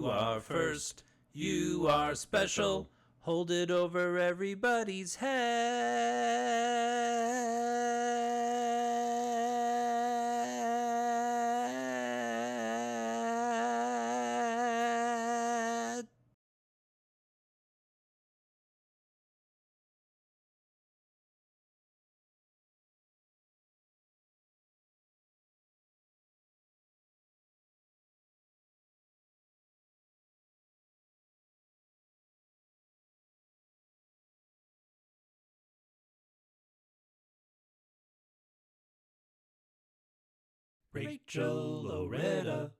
You are first, you are special. Hold it over everybody's head. Rachel Loretta.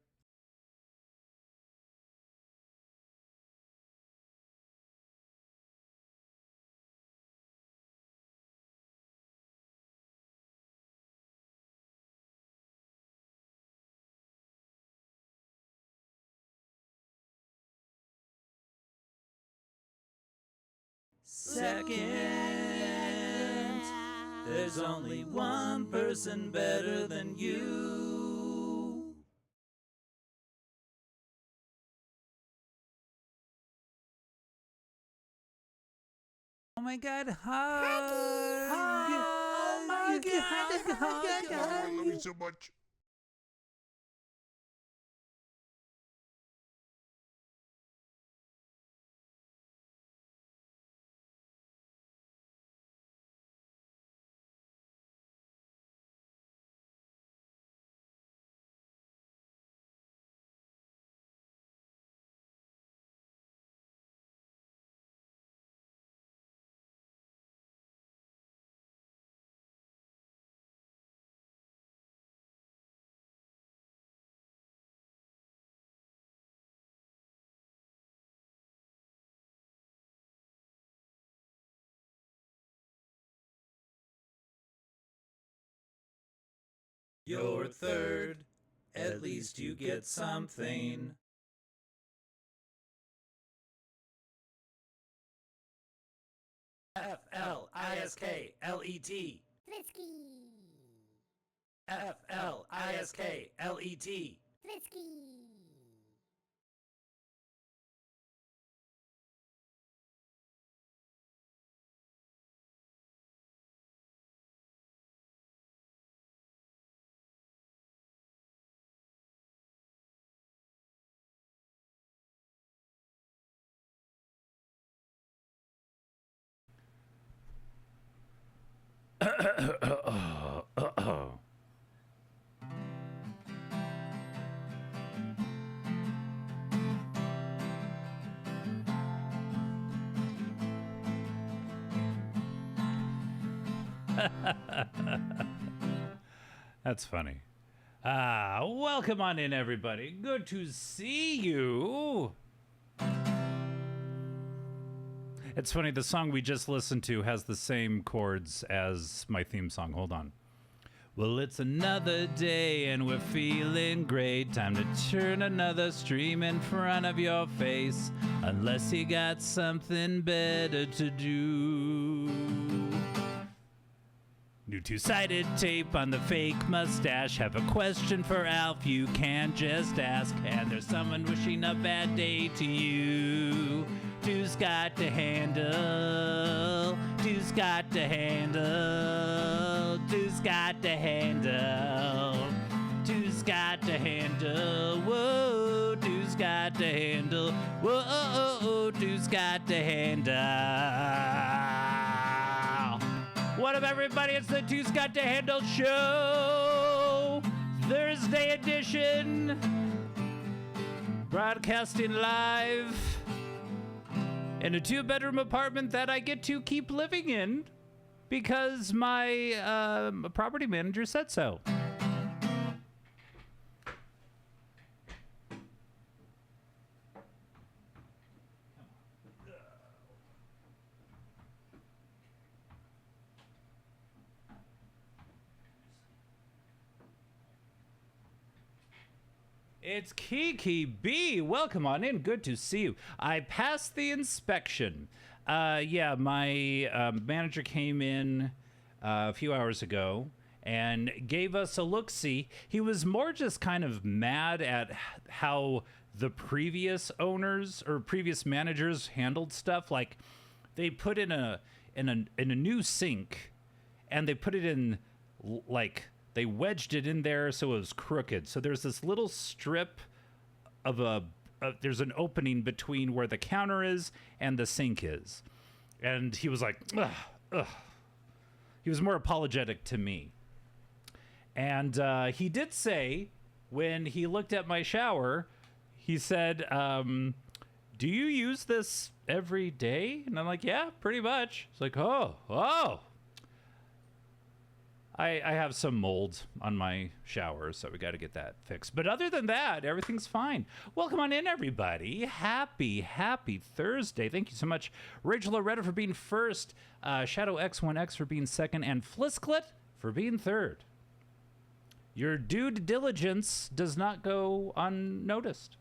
Second, there's only one person better than you. Oh my God, hug! Oh my God, hug! I love you so much. You're third, at least you get something. F-L-I-S-K-L-E-T. Flitsky. F-L-I-S-K-L-E-T. Flitsky. That's funny. Welcome on in, everybody. Good to see you. It's funny, the song we just listened to has the same chords as my theme song. Hold on. Well, it's another day and we're feeling great. Time to turn another stream in front of your face. Unless you got something better to do. New two-sided tape on the fake mustache. Have a question for Alf, you can just ask. And there's someone wishing a bad day to you. Dude's got to handle. Dude's got to handle. Dude's got to handle. Dude's got to handle. Whoa, dude's got to handle. Whoa, dude's got to handle. What up, everybody? It's the Dude's Got to Handle show, Thursday edition, broadcasting live in a two-bedroom apartment that I get to keep living in because my property manager said so. It's Kiki B. Welcome on in. Good to see you. I passed the inspection. Yeah, my manager came in a few hours ago and gave us a look-see. He was more just kind of mad at how the previous owners or previous managers handled stuff. Like they put in a new sink, and they put it in like they wedged it in there so it was crooked. So there's this little strip of there's an opening between where the counter is and the sink is. And he was like, ugh, ugh. He was more apologetic to me. And he did say, when he looked at my shower, he said, do you use this every day? And I'm like, yeah, pretty much. It's like, oh. I have some mold on my shower, so we got to get that fixed. But other than that, everything's fine. Welcome on in, everybody. Happy Thursday. Thank you so much, Rachel Loretta, for being first, Shadow X1X for being second, and Flisklet for being third. Your due diligence does not go unnoticed.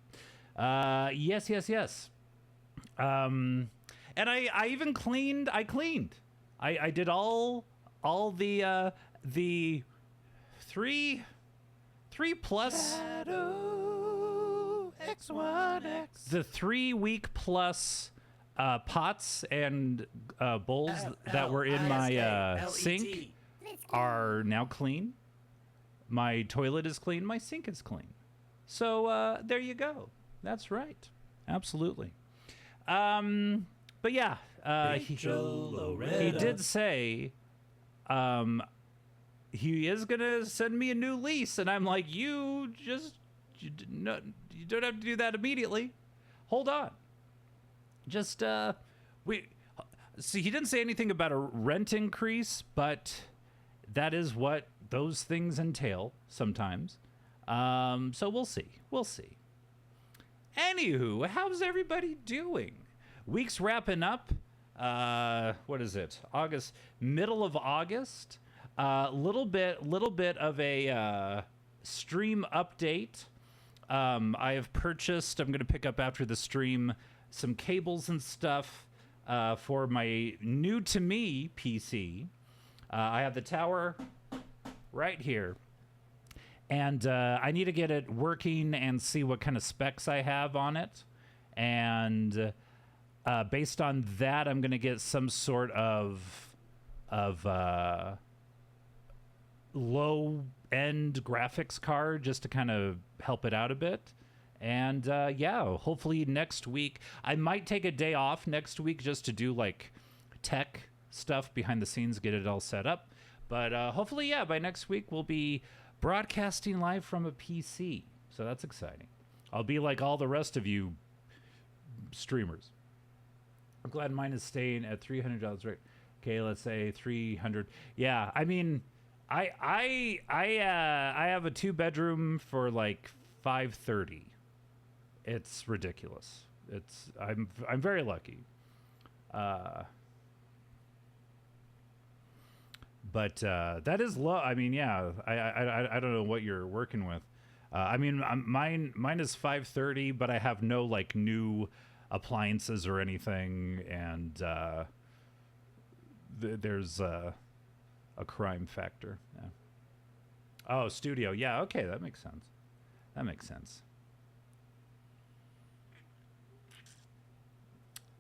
Yes. And I even cleaned. I did all the three plus Shadow X1X. The 3 week plus pots and bowls that were in my sink are now clean. My toilet is clean. My sink is clean. So there you go. That's right. Absolutely. But yeah, he did say he is going to send me a new lease. And I'm like, you don't have to do that immediately. Hold on. Just, see, he didn't say anything about a rent increase, but that is what those things entail sometimes. So we'll see. Anywho, how's everybody doing? Week's wrapping up. What is it? August, middle of August. Little bit of a stream update. I have purchased, I'm going to pick up after the stream, some cables and stuff for my new to me PC. I have the tower right here. And I need to get it working and see what kind of specs I have on it. And based on that, I'm going to get some sort of low-end graphics card just to kind of help it out a bit. And yeah, hopefully next week, I might take a day off next week just to do like tech stuff behind the scenes, get it all set up. But hopefully, yeah, by next week we'll be broadcasting live from a PC. So that's exciting. I'll be like all the rest of you streamers. I'm glad mine is staying at $300, right? Okay, let's say 300. Yeah, I mean, I have a 2-bedroom for like $530. It's ridiculous. I'm very lucky. But that is low. I mean, yeah, I don't know what you're working with. I mean, mine is $530, but I have no like new appliances or anything, and there's a crime factor. Yeah. Oh, studio. Yeah, okay, that makes sense.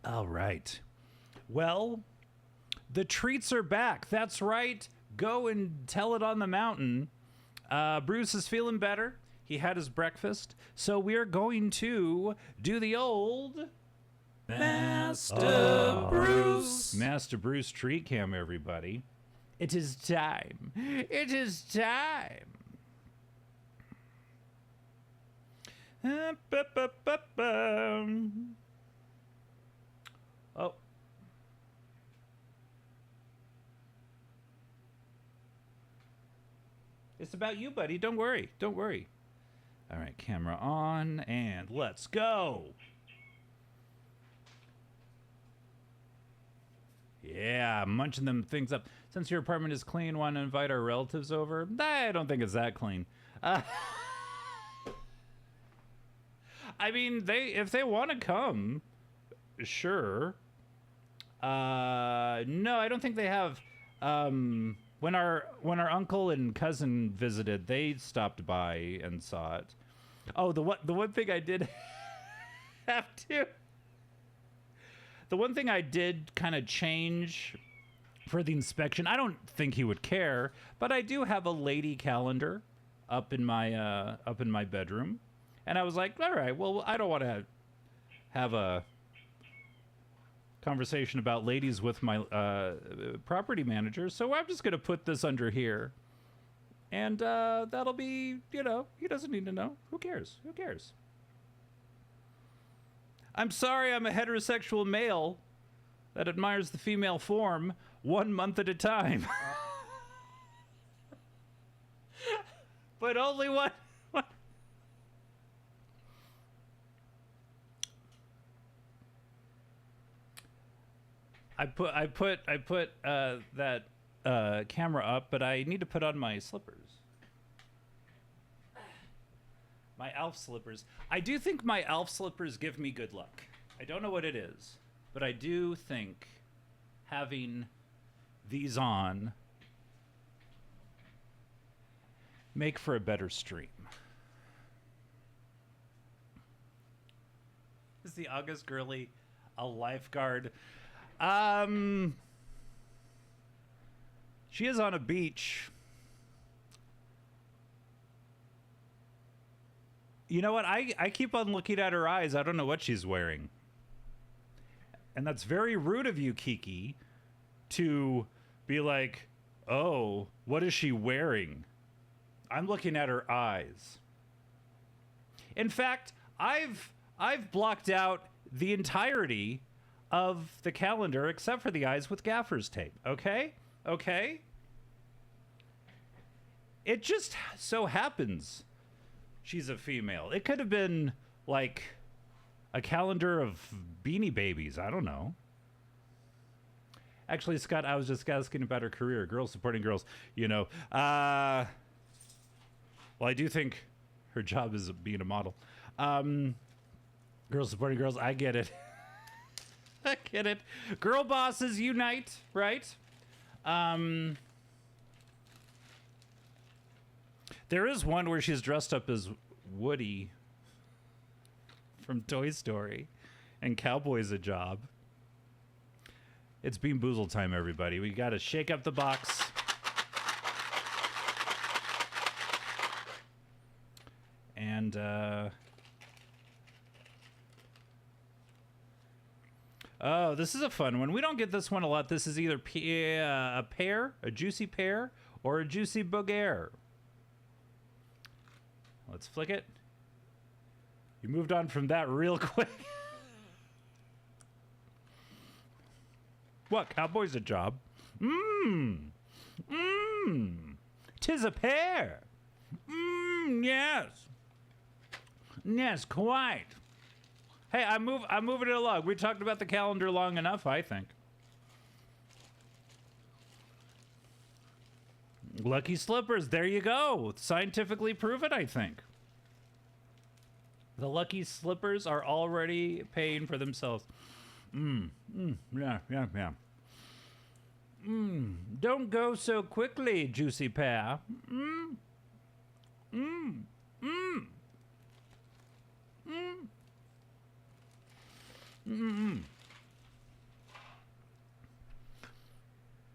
All right. Well, the treats are back. That's right. Go and tell it on the mountain. Bruce is feeling better. He had his breakfast. So we're going to do the old Master Bruce treat cam, everybody. It is time. It is time. Oh. It's about you, buddy. Don't worry. All right, camera on, and let's go. Yeah, munching them things up. Since your apartment is clean, want to invite our relatives over? I don't think it's that clean. I mean, if they want to come, sure. No, I don't think they have. When our uncle and cousin visited, they stopped by and saw it. Oh, the one thing I did have to. The one thing I did kind of change for the inspection, I don't think he would care, but I do have a lady calendar up in my bedroom, and I was like, all right, well, I don't want to have a conversation about ladies with my property manager, so I'm just going to put this under here. And that'll be, he doesn't need to know. Who cares? Who cares? I'm sorry, I'm a heterosexual male that admires the female form 1 month at a time. But only one. I put that camera up, but I need to put on my slippers. My elf slippers. I do think my elf slippers give me good luck. I don't know what it is, but I do think having these on make for a better stream. Is the August girly a lifeguard? She is on a beach. You know what? I keep on looking at her eyes. I don't know what she's wearing. And that's very rude of you, Kiki, to be like, oh, what is she wearing? I'm looking at her eyes. In fact, I've blocked out the entirety of the calendar except for the eyes with gaffer's tape. Okay? Okay? It just so happens she's a female. It could have been like a calendar of Beanie Babies. I don't know. Actually, Scott, I was just asking about her career. Girls supporting girls. Well, I do think her job is being a model. Girls supporting girls. I get it. I get it. Girl bosses unite, right? There is one where she's dressed up as Woody from Toy Story, and Cowboy's a job. It's Bean Boozled time, everybody. We got to shake up the box. And, oh, this is a fun one. We don't get this one a lot. This is either a pear, a juicy pear, or a juicy booger. Let's flick it. You moved on from that real quick. What? Cowboy's a job? Tis a pear. Yes. Yes, quite. Hey, I'm moving it along. We talked about the calendar long enough, I think. Lucky slippers. There you go. Scientifically proven, I think. The lucky slippers are already paying for themselves. Yeah. Don't go so quickly, juicy pear.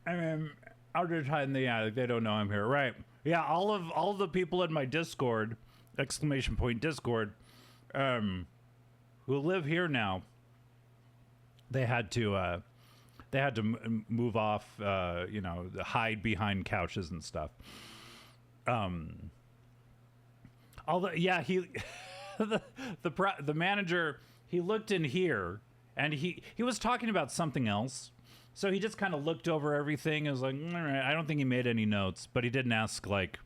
I mean, I'll just hide in the attic. They don't know I'm here, right? Yeah, all of the people in my Discord, ! Discord, who live here now, they had to move off, hide behind couches and stuff. Although, yeah, he, the manager, he looked in here and he was talking about something else. So he just kind of looked over everything and was like, all right. I don't think he made any notes, but he didn't ask, like,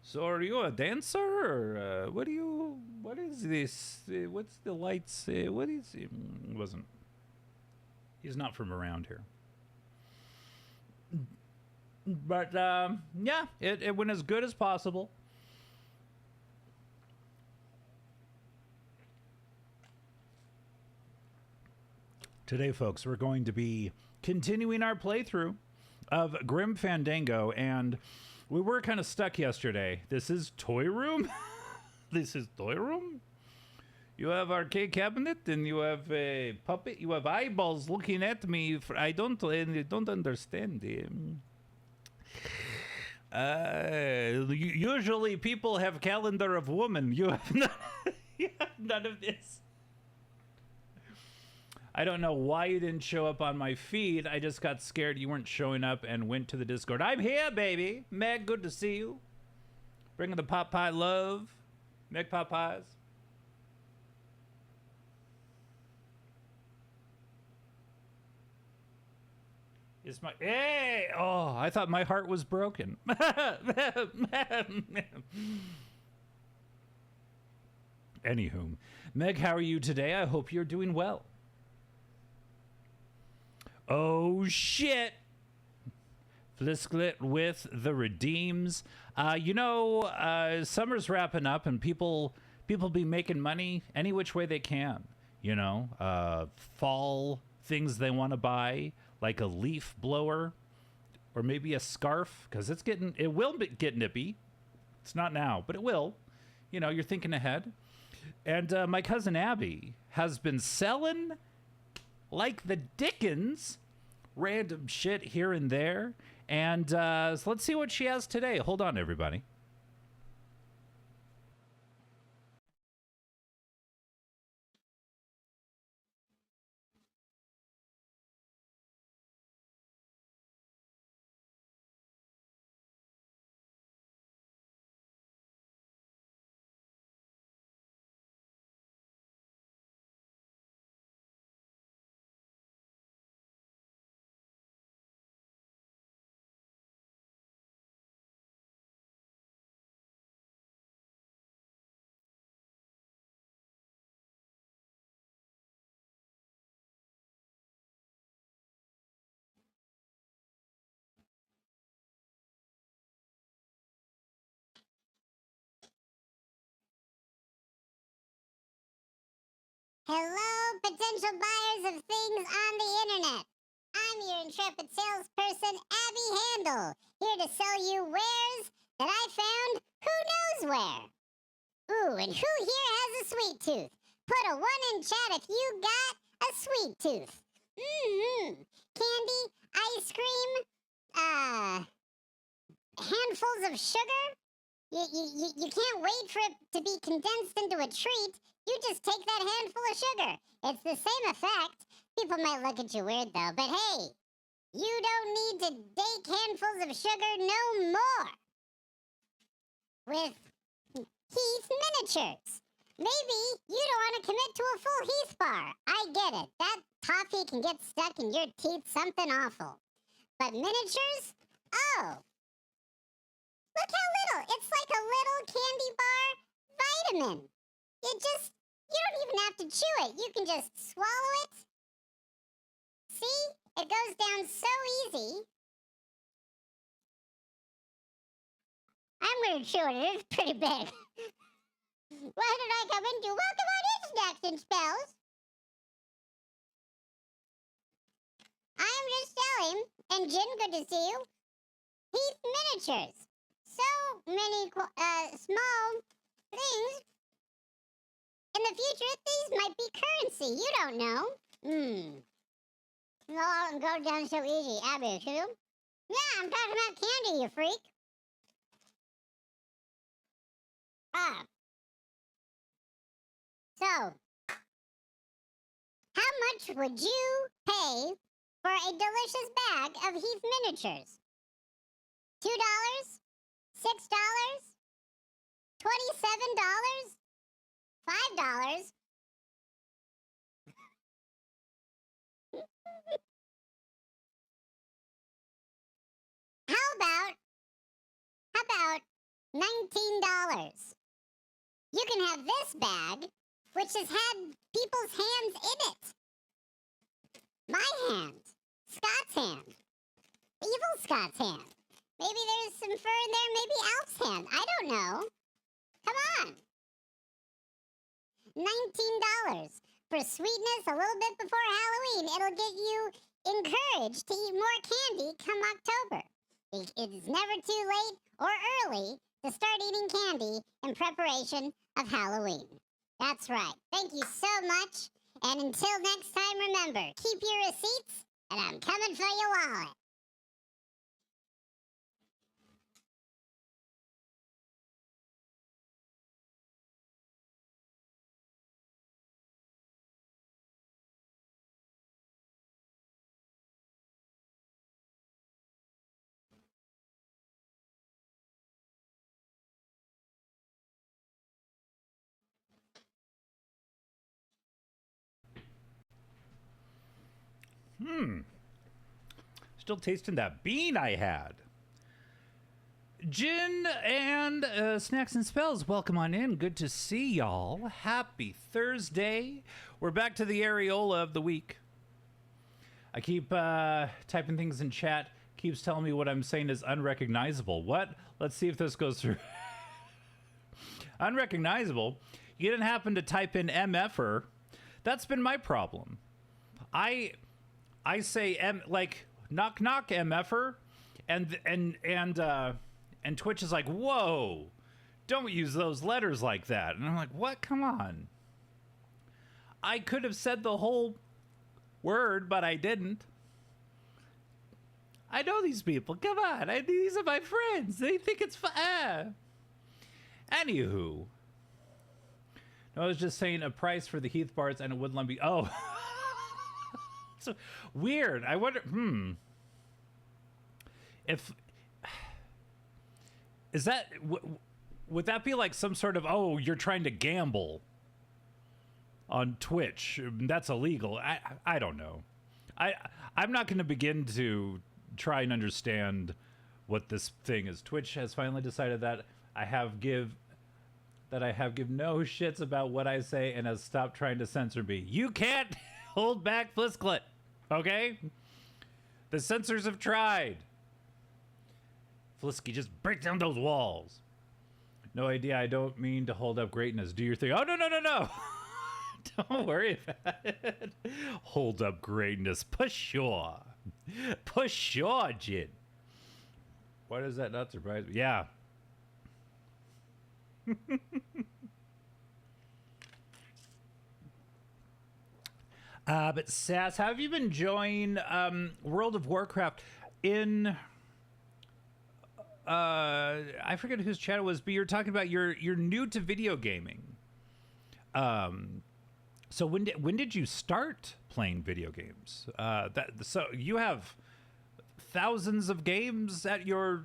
so are you a dancer? Or what is this? What's the lights? What is it? Wasn't. He's not from around here. But, yeah, it went as good as possible. Today, folks, we're going to be continuing our playthrough of Grim Fandango, and we were kind of stuck yesterday. This is Toy Room? This is Toy Room? You have arcade cabinet, and you have a puppet. You have eyeballs looking at me. I don't understand. Usually people have calendar of woman. You have you have none of this. I don't know why you didn't show up on my feed. I just got scared you weren't showing up and went to the Discord. I'm here, baby. Meg, good to see you. Bringing the pot pie love. Meg pot pies. Is my hey? Oh, I thought my heart was broken. Anywho, Meg, how are you today? I hope you're doing well. Oh shit! Flisklet with the redeems. Summer's wrapping up, and people be making money any which way they can. Fall things they want to buy, like a leaf blower, or maybe a scarf, because it will get nippy. It's not now, but it will. You're thinking ahead. And my cousin Abby has been selling like the Dickens, random shit here and there. And so let's see what she has today. Hold on, everybody. Hello, potential buyers of things on the internet. I'm your intrepid salesperson, Abby Handel, here to sell you wares that I found who knows where. Ooh, and who here has a sweet tooth? Put a 1 in chat if you got a sweet tooth. Candy, ice cream, handfuls of sugar. You can't wait for it to be condensed into a treat. You just take that handful of sugar. It's the same effect. People might look at you weird, though, but hey, you don't need to bake handfuls of sugar no more. With Heath Miniatures. Maybe you don't want to commit to a full Heath bar. I get it. That toffee can get stuck in your teeth something awful. But miniatures? Oh. Look how little. It's like a little candy bar vitamin. You don't even have to chew it. You can just swallow it. See? It goes down so easy. I'm going to chew it. It is pretty big. What did I come into? Welcome on in, Snacks and Spells. I'm just selling, and Jin, good to see you, Heath Miniatures. So many small things. In the future, these might be currency. You don't know. No, go down so easy. Abby, too? Yeah, I'm talking about candy, you freak. So, how much would you pay for a delicious bag of Heath Miniatures? $2? $6? $27? $5? How about $19? You can have this bag, which has had people's hands in it. My hand. Scott's hand. Evil Scott's hand. Maybe there's some fur in there, maybe Alf's hand. I don't know. Come on. $19. For sweetness a little bit before Halloween, it'll get you encouraged to eat more candy come October. It is never too late or early to start eating candy in preparation of Halloween. That's right. Thank you so much. And until next time, remember, keep your receipts, and I'm coming for your wallet. Still tasting that bean I had. Gin and Snacks and Spells, welcome on in. Good to see y'all. Happy Thursday. We're back to the areola of the week. I keep typing things in chat. Keeps telling me what I'm saying is unrecognizable. What? Let's see if this goes through. Unrecognizable? You didn't happen to type in MFer? That's been my problem. I say like knock knock MFer, and Twitch is like, whoa, don't use those letters like that. And I'm like, what? Come on. I could have said the whole word, but I didn't. I know these people. Come on. These are my friends. They think it's fun. Anywho. No, I was just saying a price for the Heath bars and it wouldn't let me. Oh. So weird. I wonder. If. Is that. Would that be like some sort of. Oh, you're trying to gamble on Twitch? That's illegal. I don't know. I'm not going to begin to try and understand what this thing is. Twitch has finally decided that I have give no shits about what I say and has stopped trying to censor me. You can't hold back Flisklet, okay? The censors have tried. Flisky, just break down those walls. No idea. I don't mean to hold up greatness. Do your thing. Oh, no. Don't worry about it. Hold up greatness. Push sure, Jin. Why does that not surprise me? Yeah. But Sass, how have you been enjoying World of Warcraft in I forget whose chat it was, but you're talking about you're new to video gaming. So when did you start playing video games? So you have thousands of games at your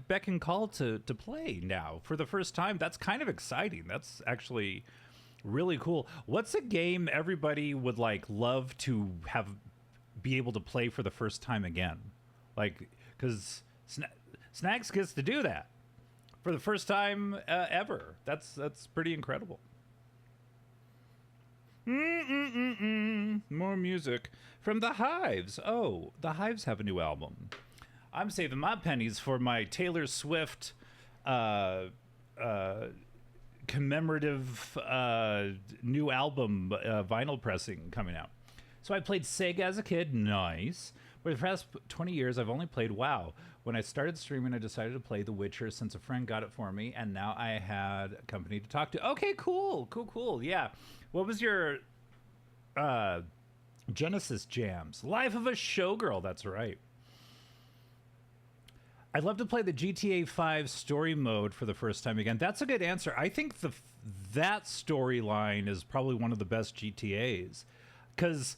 beck and call to play now for the first time. That's kind of exciting. That's actually really cool. What's a game everybody would like love to be able to play for the first time again? Like, because Snacks gets to do that for the first time ever. That's pretty incredible. More music from the Hives. Oh, the Hives have a new album. I'm saving my pennies for my Taylor Swift commemorative new album vinyl pressing coming out. So I played Sega as a kid. Nice. But for the past 20 years, I've only played WoW. When I started streaming, I decided to play The Witcher since a friend got it for me, and now I had a company to talk to. Okay, cool. Yeah. What was your Genesis jams? Life of a Showgirl, that's right. I'd love to play the GTA 5 story mode for the first time again. That's a good answer. I think that storyline is probably one of the best GTAs, because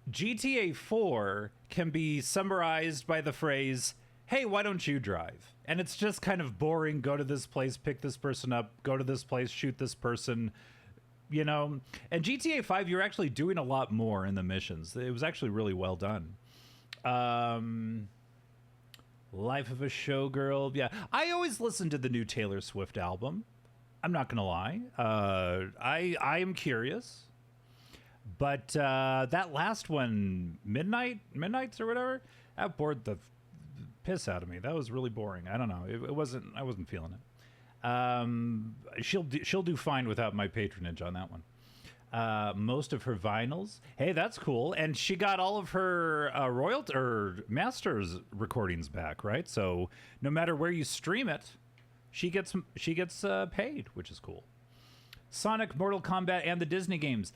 GTA 4 can be summarized by the phrase, hey, why don't you drive? And it's just kind of boring. Go to this place, pick this person up, go to this place, shoot this person, you know? And GTA 5, you're actually doing a lot more in the missions. It was actually really well done. Life of a Showgirl. Yeah, I always listen to the new Taylor Swift album. I'm not going to lie. I am curious. But that last one, Midnights or whatever, that bored the piss out of me. That was really boring. I don't know. I wasn't feeling it. She'll do fine without my patronage on that one. Most of her vinyls. Hey, that's cool. And she got all of her royalty or masters recordings back, right? So no matter where you stream it, she gets paid, which is cool. Sonic, Mortal Kombat, and the Disney games.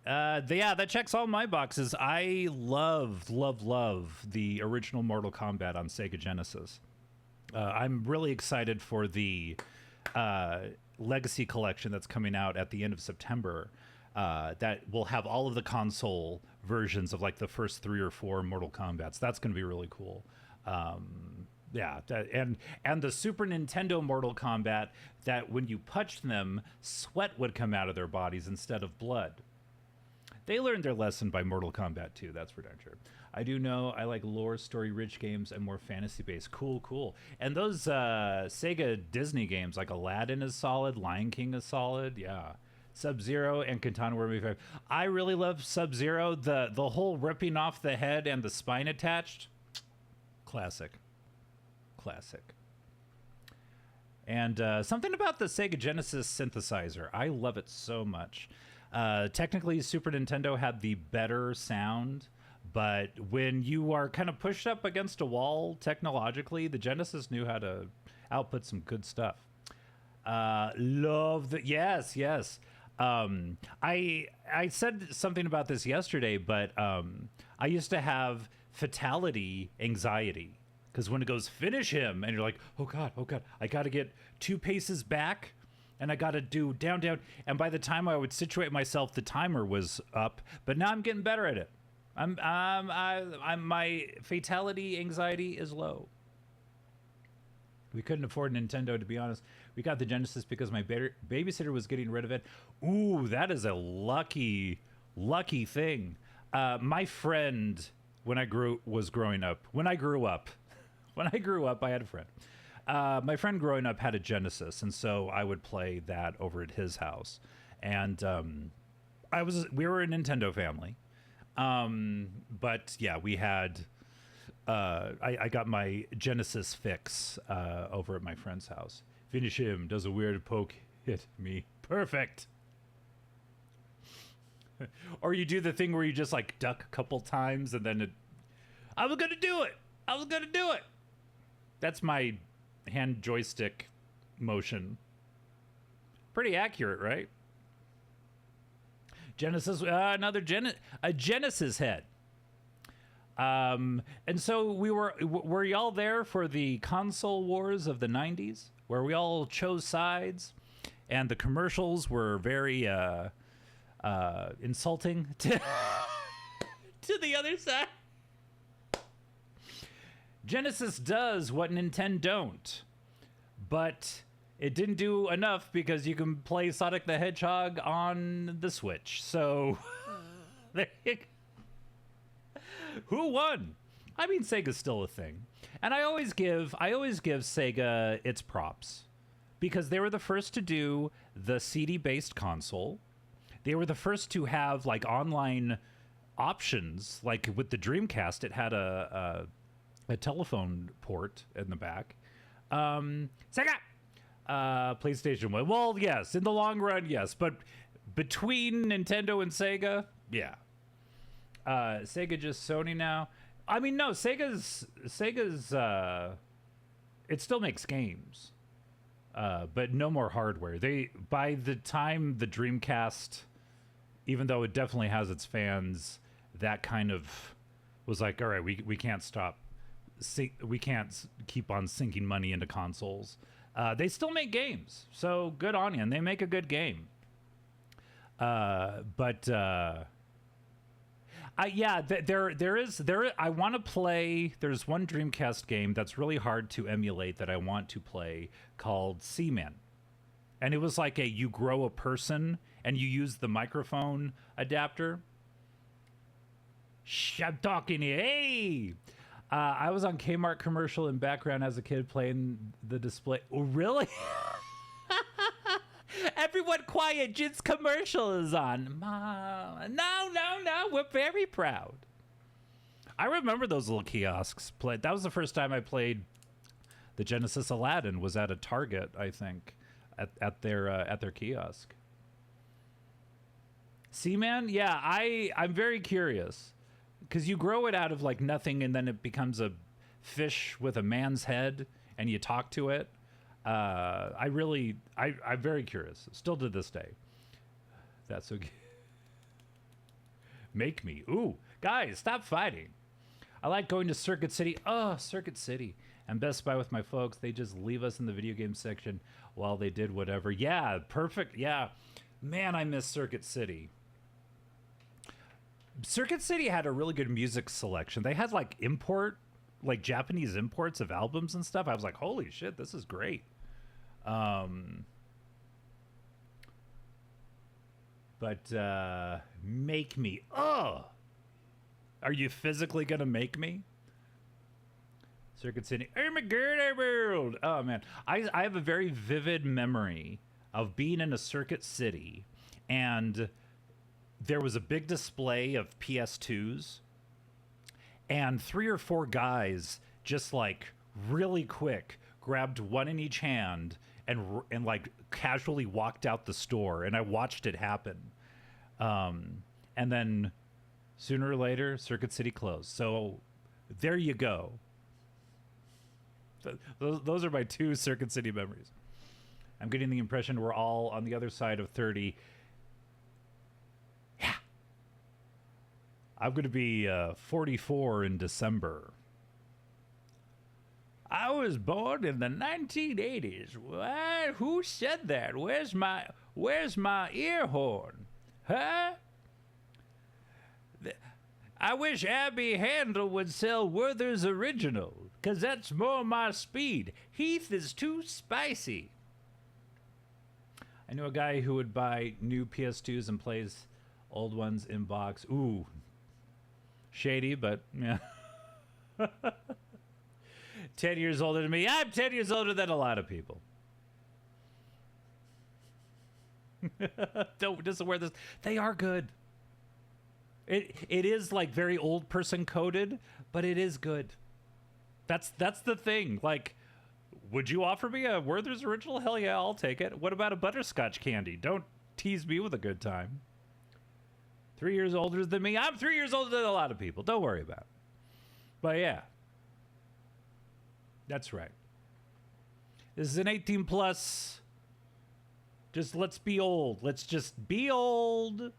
Yeah, that checks all my boxes. I love the original Mortal Kombat on Sega Genesis. I'm really excited for the Legacy Collection that's coming out at the end of September. That will have all of the console versions of like the first 3 or 4 Mortal Kombats. That's going to be really cool. Yeah, and the Super Nintendo Mortal Kombat, that when you punched them, sweat would come out of their bodies instead of blood. They learned their lesson by Mortal Kombat 2, that's for darn sure. I do know I like lore, story-rich games and more fantasy-based. Cool. And those Sega Disney games, like Aladdin is solid, Lion King is solid, yeah. Sub-Zero and Katana were my favorite. I really love Sub-Zero. The whole ripping off the head and the spine attached, classic. And something about the Sega Genesis synthesizer. I love it so much. Technically, Super Nintendo had the better sound, but when you are kind of pushed up against a wall technologically, the Genesis knew how to output some good stuff. Love the yes. I said something about this yesterday, but I used to have fatality anxiety. Because when it goes, finish him, and you're like, oh God, I got to get 2 paces back, and I got to do down. And by the time I would situate myself, the timer was up. But now I'm getting better at it. My fatality anxiety is low. We couldn't afford Nintendo, to be honest. We got the Genesis because my babysitter was getting rid of it. Ooh, that is a lucky thing. My friend, when I grew up, I had a friend. My friend growing up had a Genesis, and so I would play that over at his house. And we were a Nintendo family. But yeah, we had I got my Genesis fix over at my friend's house. Finish him, does a weird poke, hit me. Perfect. Or you do the thing where you just like duck a couple times and then I was gonna do it. That's my hand joystick motion. Pretty accurate, right? Genesis, a Genesis head. And so were y'all there for the console wars of the 90s, where we all chose sides and the commercials were very insulting to the other side? Genesis does what Nintendo don't, but it didn't do enough because you can play Sonic the Hedgehog on the Switch. So, there you go. Who won? I mean, Sega's still a thing, and I always give Sega its props because they were the first to do the CD-based console. They were the first to have like online options, like with the Dreamcast. It had a telephone port in the back. Sega! PlayStation 1. Well, yes, in the long run, yes. But between Nintendo and Sega, yeah. Sega just Sony now. I mean, no, Sega's it still makes games. But no more hardware. By the time the Dreamcast, even though it definitely has its fans, that kind of was like, all right, we can't stop. We can't keep on sinking money into consoles. They still make games, so good on you, and they make a good game. I want to play. There's one Dreamcast game that's really hard to emulate that I want to play called Seaman, and it was like you grow a person and you use the microphone adapter. I'm talking here. Hey. I was on Kmart commercial in background as a kid playing the display. Oh, really? Everyone quiet. Jin's commercial is on. No. We're very proud. I remember those little kiosks. That was the first time I played the Genesis Aladdin, was at a Target, I think, at their kiosk. Seaman? Yeah, I'm very curious. Because you grow it out of like nothing and then it becomes a fish with a man's head and you talk to it. I'm very curious, still to this day. That's okay. Make me. Ooh, guys, stop fighting. I like going to Circuit City. Oh, Circuit City. And Best Buy with my folks. They just leave us in the video game section while they did whatever. Yeah, perfect. Yeah. Man, I miss Circuit City. Circuit City had a really good music selection. They had like Japanese imports of albums and stuff. I was like, holy shit, this is great. But make me. Oh, are you physically gonna make me? Circuit City. Oh my god, world. Oh man, I have a very vivid memory of being in a Circuit City, and there was a big display of PS2s, and 3 or 4 guys just like really quick grabbed one in each hand and like casually walked out the store, and I watched it happen. And then sooner or later, Circuit City closed. So there you go. Those are my 2 Circuit City memories. I'm getting the impression we're all on the other side of 30. Yeah. I'm going to be 44 in December. I was born in the 1980s. What? Who said that? Where's my ear horn? Huh? I wish Abby Handel would sell Werther's Original, because that's more my speed. Heath is too spicy. I knew a guy who would buy new PS2s and plays old ones in box. Ooh. Shady, but yeah. 10 years older than me. I'm 10 years older than a lot of people. Don't just wear this. They are good. It is like very old person coded, but it is good. That's the thing. Like, would you offer me a Werther's Original? Hell yeah, I'll take it. What about a butterscotch candy? Don't tease me with a good time. 3 years older than me. I'm 3 years older than a lot of people. Don't worry about it. But yeah. That's right. This is an 18 plus. Just let's be old. Let's just be old.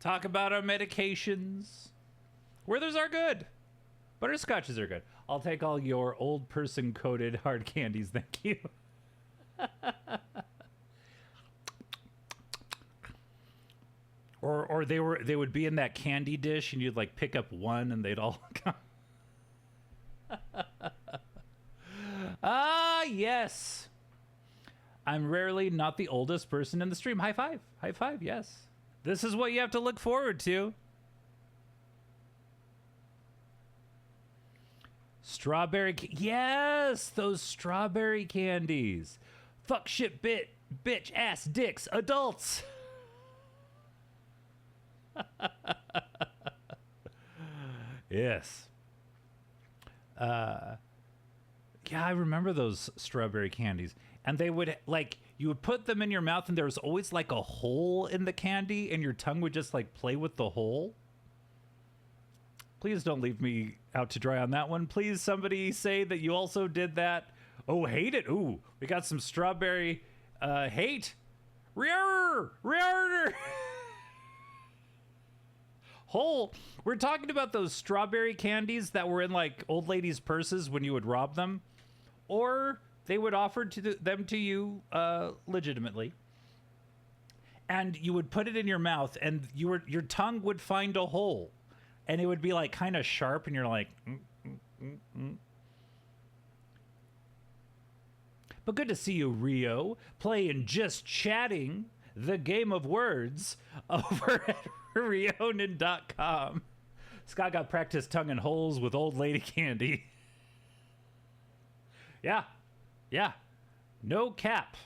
Talk about our medications. Werther's are good. Butterscotches are good. I'll take all your old person coated hard candies. Thank you. Or they would be in that candy dish and you'd like pick up one and they'd all come. Ah, yes. I'm rarely not the oldest person in the stream. High five. High five, yes. This is what you have to look forward to. Strawberry. Yes, those strawberry candies. Fuck, shit, bitch, ass, dicks, adults. Yes. Yeah, I remember those strawberry candies. And they would, like, you would put them in your mouth and there was always, like, a hole in the candy and your tongue would just, like, play with the hole. Please don't leave me out to dry on that one. Please, somebody say that you also did that. Oh, hate it. Ooh, we got some strawberry hate. Rear. Hole. We're talking about those strawberry candies that were in, like, old ladies' purses when you would rob them. Or they would offer them to you legitimately. And you would put it in your mouth and your tongue would find a hole. And it would be like kind of sharp and you're like... But good to see you, Rio, playing Just Chatting, the game of words, over at rionin.com. Scott got practice tongue in holes with old lady candy. Yeah. No cap.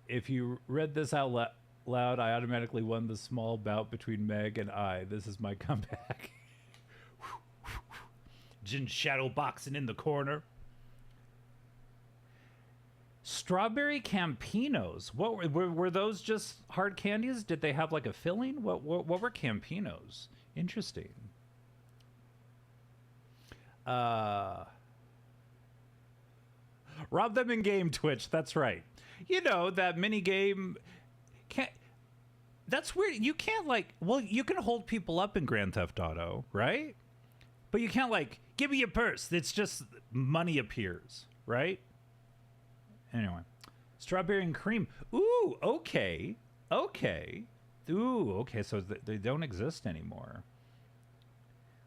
If you read this out loud, I automatically won the small bout between Meg and I. This is my comeback. Jin shadow boxing in the corner. Strawberry Campinos. What were those? Just hard candies? Did they have like a filling? What were Campinos? Interesting. Rob them in game, Twitch. That's right. You know, that mini game. Can't. That's weird. You can't like. Well, you can hold people up in Grand Theft Auto, right? But you can't like. Give me your purse. It's just money appears, right? Anyway, strawberry and cream. Ooh, okay, okay. Ooh, okay. So they don't exist anymore.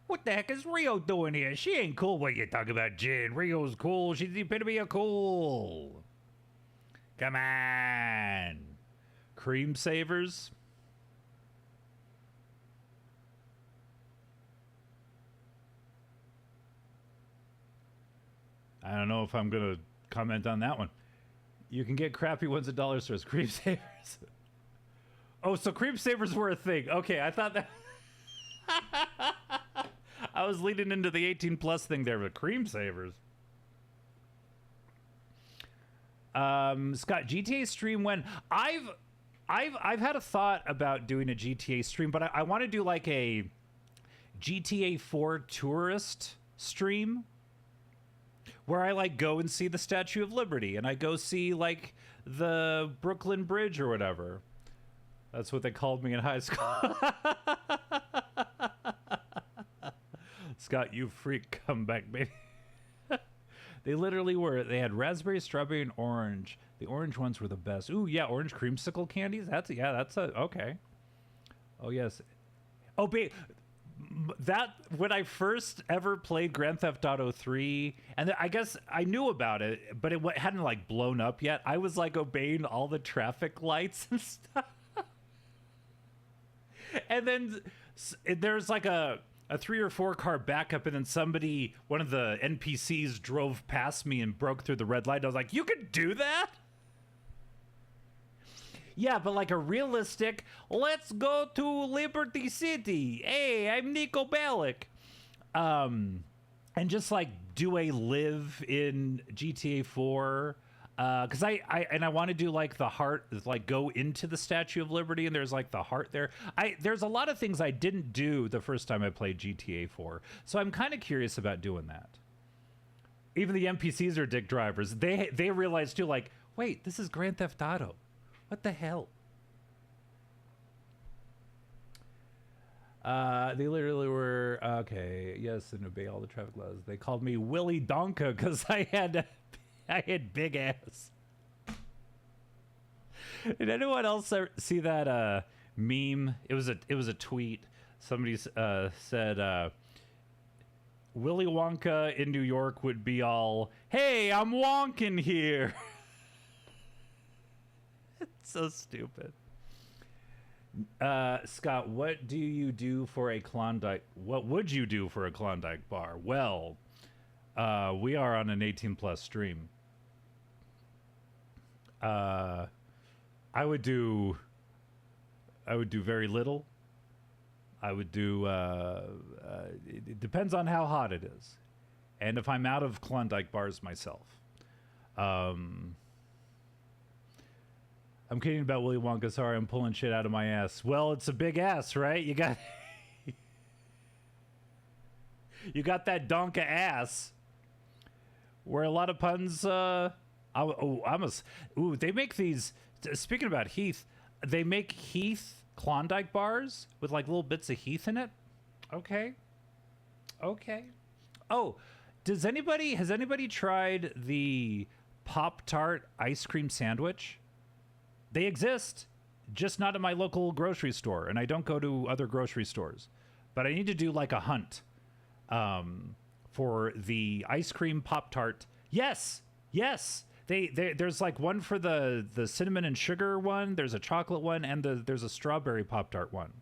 What the heck is Rio doing here? She ain't cool. What you talking about, Jen? Rio's cool. She's the epitome of cool. Come on. Cream savers. I don't know if I'm going to comment on that one. You can get crappy ones at dollar stores. Cream savers. Oh, so cream savers were a thing. Okay, I thought that... I was leading into the 18 plus thing there, but cream savers. Scott, GTA stream when I've had a thought about doing a GTA stream, but I want to do like a GTA 4 tourist stream where I like go and see the Statue of Liberty and I go see like the Brooklyn Bridge or whatever. That's what they called me in high school. Scott, you freak, come back, baby. They literally were. They had raspberry, strawberry, and orange. The orange ones were the best. Ooh, yeah, orange creamsicle candies. That's okay. Oh yes. Oh, that when I first ever played Grand Theft Auto 3, and I guess I knew about it, but it hadn't like blown up yet. I was like obeying all the traffic lights and stuff. And then there's like a 3 or 4 car backup, and then one of the NPCs drove past me and broke through the red light. I was like, you could do that? Yeah, but like a realistic, let's go to Liberty City. Hey, I'm Nico Bellic. And just like do a live in GTA 4. Because I want to do like the heart, like go into the Statue of Liberty, and there's like the heart there. There's a lot of things I didn't do the first time I played GTA 4, so I'm kind of curious about doing that. Even the NPCs are dick drivers. They realize too, like, wait, this is Grand Theft Auto. What the hell? They literally were okay. Yes, and obey all the traffic laws. They called me Willy Donka because I had big ass. Did anyone else see that meme? It was a tweet. Somebody said Willy Wonka in New York would be all, "Hey, I'm wonking here." It's so stupid. Scott, what do you do for a Klondike? What would you do for a Klondike bar? Well, we are on an 18 plus stream. I would do very little. I would do, it depends on how hot it is. And if I'm out of Klondike bars myself. I'm kidding about Willy Wonka. Sorry, I'm pulling shit out of my ass. Well, it's a big ass, right? You got you got that donka ass. Where a lot of puns. They make these. Speaking about Heath, they make Heath Klondike bars with like little bits of Heath in it. Okay. Oh, has anybody tried the Pop-Tart ice cream sandwich? They exist, just not at my local grocery store, and I don't go to other grocery stores. But I need to do like a hunt for the ice cream Pop-Tart. Yes. There's like one for the cinnamon and sugar one. There's a chocolate one, and there's a strawberry Pop-Tart one.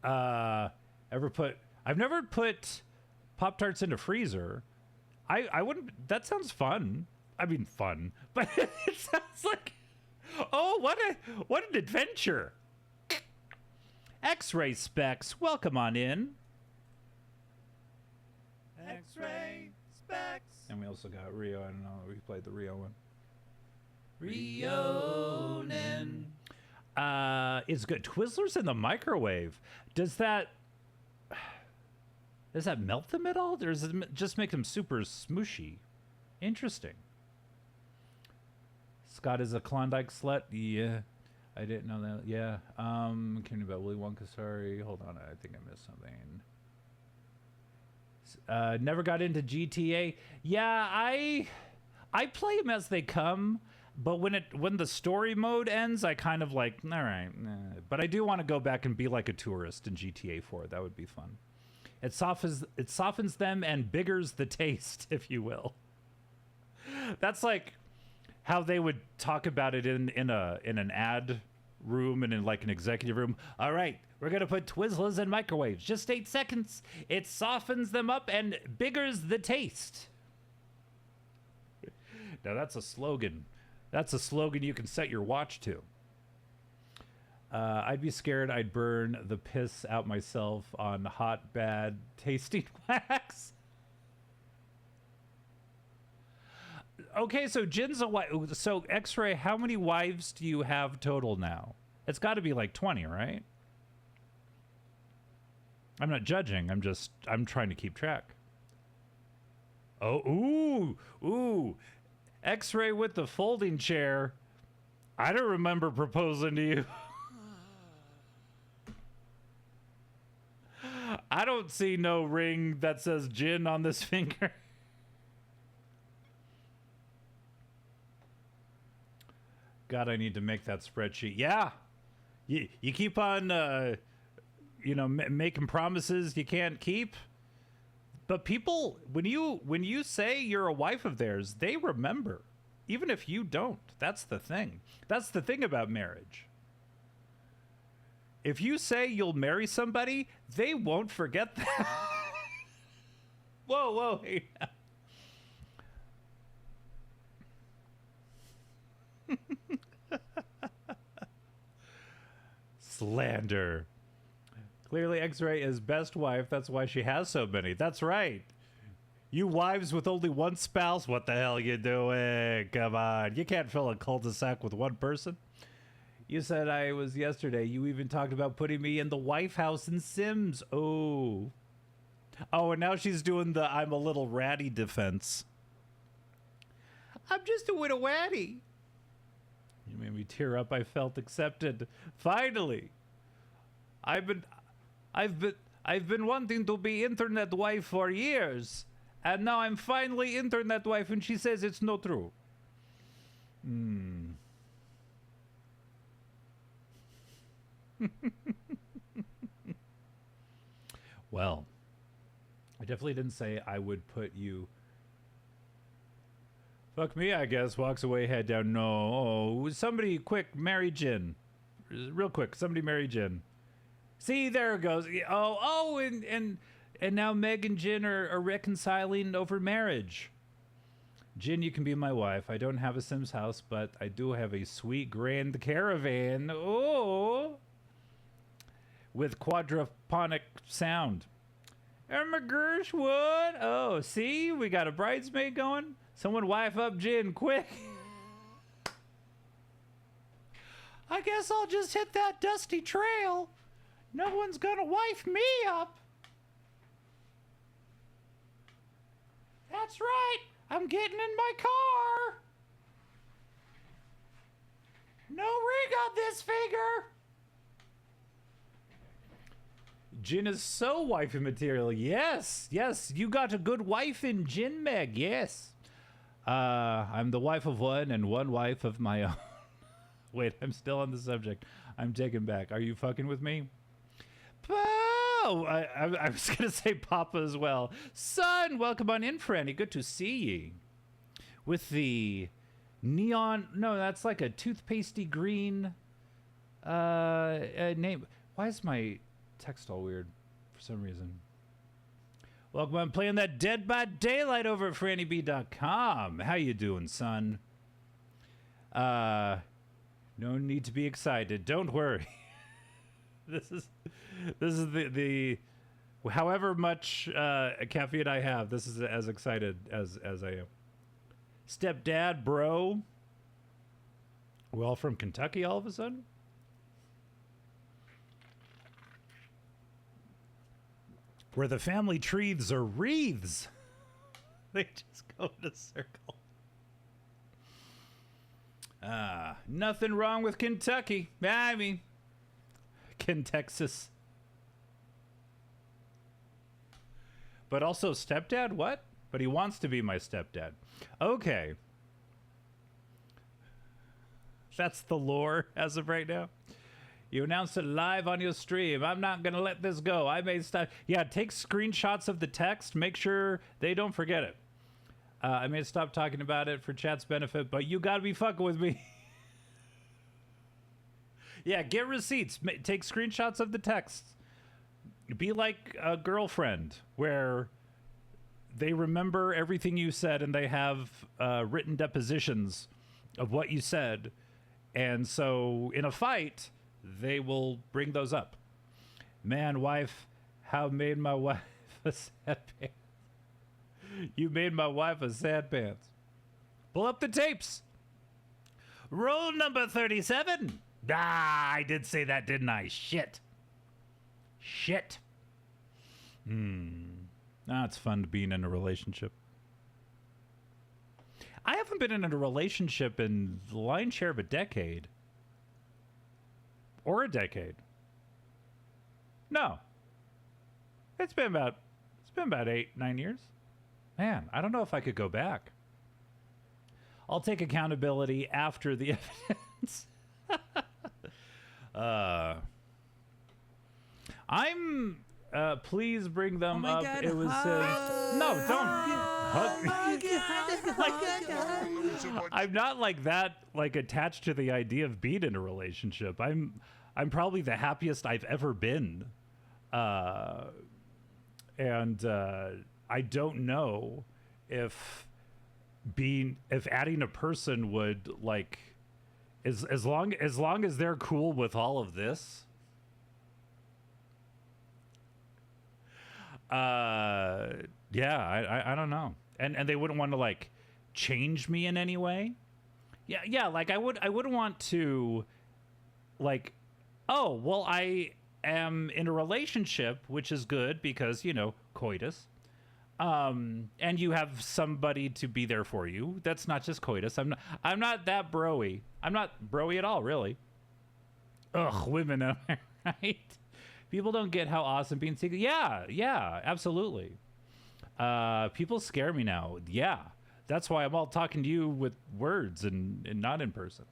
I've never put Pop-Tarts into freezer. I wouldn't. That sounds fun. I mean, fun, but it sounds like, oh, what an adventure. X-Ray Specs, welcome on in. X-Ray Specs. And we also got Rio. I don't know. We played the Rio one. Rionin. It's good. Twizzlers in the microwave. Does that melt them at all? Or does it just make them super smooshy? Interesting. Scott is a Klondike slut. Yeah. I didn't know that. Yeah. Can you about Willy Wonka? Sorry. Hold on. I think I missed something. Never got into GTA. Yeah, I play them as they come, but when the story mode ends, I kind of like, all right. But I do want to go back and be like a tourist in GTA 4. That would be fun. It softens them and biggers the taste, if you will. That's like how they would talk about it in an ad room and in like an executive room. All right, we're gonna put Twizzlers in microwaves. Just 8 seconds. It softens them up and biggers the taste. Now that's a slogan. That's a slogan you can set your watch to. I'd be scared I'd burn the piss out myself on hot, bad, tasting wax. Okay, so Jin's a wife. So X-Ray, how many wives do you have total now? It's got to be like 20, right? I'm not judging. I'm trying to keep track. Oh, ooh. X-Ray with the folding chair. I don't remember proposing to you. I don't see no ring that says Jin on this finger. God, I need to make that spreadsheet. Yeah. You keep on, making promises you can't keep. But people, when you say you're a wife of theirs, they remember. Even if you don't. That's the thing. That's the thing about marriage. If you say you'll marry somebody, they won't forget that. Whoa, hey. Slander. Clearly X-Ray is best wife. That's why she has so many. That's right. You wives with only one spouse, what the hell you doing? Come on. You can't fill a cul-de-sac with one person. You said I was yesterday. You even talked about putting me in the wife house in Sims. Oh, and now she's doing the I'm a little ratty defense. I'm just a widow ratty. You made me tear up. I felt accepted. Finally. I've been wanting to be internet wife for years. And now I'm finally internet wife and she says it's not true. Well, I definitely didn't say I would put you. Fuck me, I guess. Walks away, head down. No. Somebody quick, marry Jin. Real quick, somebody marry Jin. See, there it goes. And now Meg and Jin are reconciling over marriage. Jin, you can be my wife. I don't have a Sims house, but I do have a sweet grand caravan. Oh, with quadraphonic sound. Oh my gosh, what? Oh, see, we got a bridesmaid going. Someone wife up Jin, quick. I guess I'll just hit that dusty trail. No one's gonna wife me up. That's right. I'm getting in my car. No ring on this finger. Jin is so wifey material. Yes. You got a good wife in Jin, Meg. Yes. I'm the wife of one and one wife of my own. Wait, I'm still on the subject. I'm taken back. Are you fucking with me? Oh, I was going to say Papa as well. Son, welcome on in, Franny. Good to see ye. With the neon... No, that's like a toothpastey green name. Why is my text all weird for some reason? Welcome on playing that Dead by Daylight over at FrannyB.com. How you doing, son? No need to be excited. Don't worry. This is the however much caffeine I have, this is as excited as I am. Stepdad, bro. We're all from Kentucky all of a sudden? Where the family trees are wreaths. They just go in a circle. Nothing wrong with Kentucky. I mean, Texas. But also stepdad? What? But he wants to be my stepdad. Okay. That's the lore as of right now. You announced it live on your stream. I'm not going to let this go. I may stop. Yeah, take screenshots of the text. Make sure they don't forget it. I may stop talking about it for chat's benefit, but you got to be fucking with me. Yeah, get receipts. Take screenshots of the texts. Be like a girlfriend where they remember everything you said and they have written depositions of what you said. And so in a fight, they will bring those up. Man, wife, how made my wife a sad pants. You made my wife a sad pants. Pull up the tapes. Rule number 37. Ah, I did say that, didn't I? Shit. It's fun to be in a relationship. I haven't been in a relationship in the lion's share of a decade. Or a decade. No. It's been about 8-9 years. Man, I don't know if I could go back. I'll take accountability after the evidence. Please bring them up. God, it was no, don't. I'm not like that, like attached to the idea of being in a relationship. I'm probably the happiest I've ever been, and I don't know if adding a person would like, as long as they're cool with all of this. Yeah, I don't know. And they wouldn't want to like change me in any way. Yeah, like I wouldn't want to like, oh, well, I am in a relationship, which is good because, you know, coitus. And you have somebody to be there for you. That's not just coitus. I'm not that broy. I'm not broy at all, really. Ugh, women, am I right? People don't get how awesome being single. Yeah, absolutely. People scare me now. Yeah, that's why I'm all talking to you with words and not in person.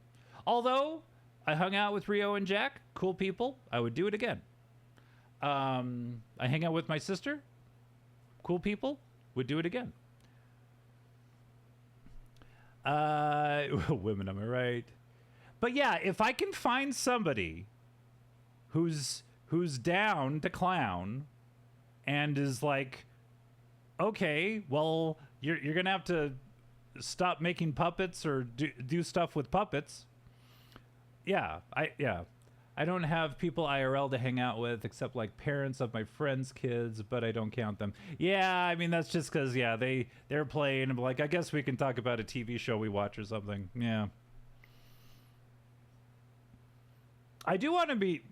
Although I hung out with Rio and Jack, cool people. I would do it again. I hang out with my sister, cool people. Would do it again. Women, am I right? But yeah, if I can find somebody who's down to clown and is like, okay, well, you're gonna have to stop making puppets or do stuff with puppets. Yeah, I don't have people IRL to hang out with except like parents of my friends' kids, but I don't count them. Yeah, I mean that's just because they're playing and like I guess we can talk about a TV show we watch or something. Yeah, I do want to meet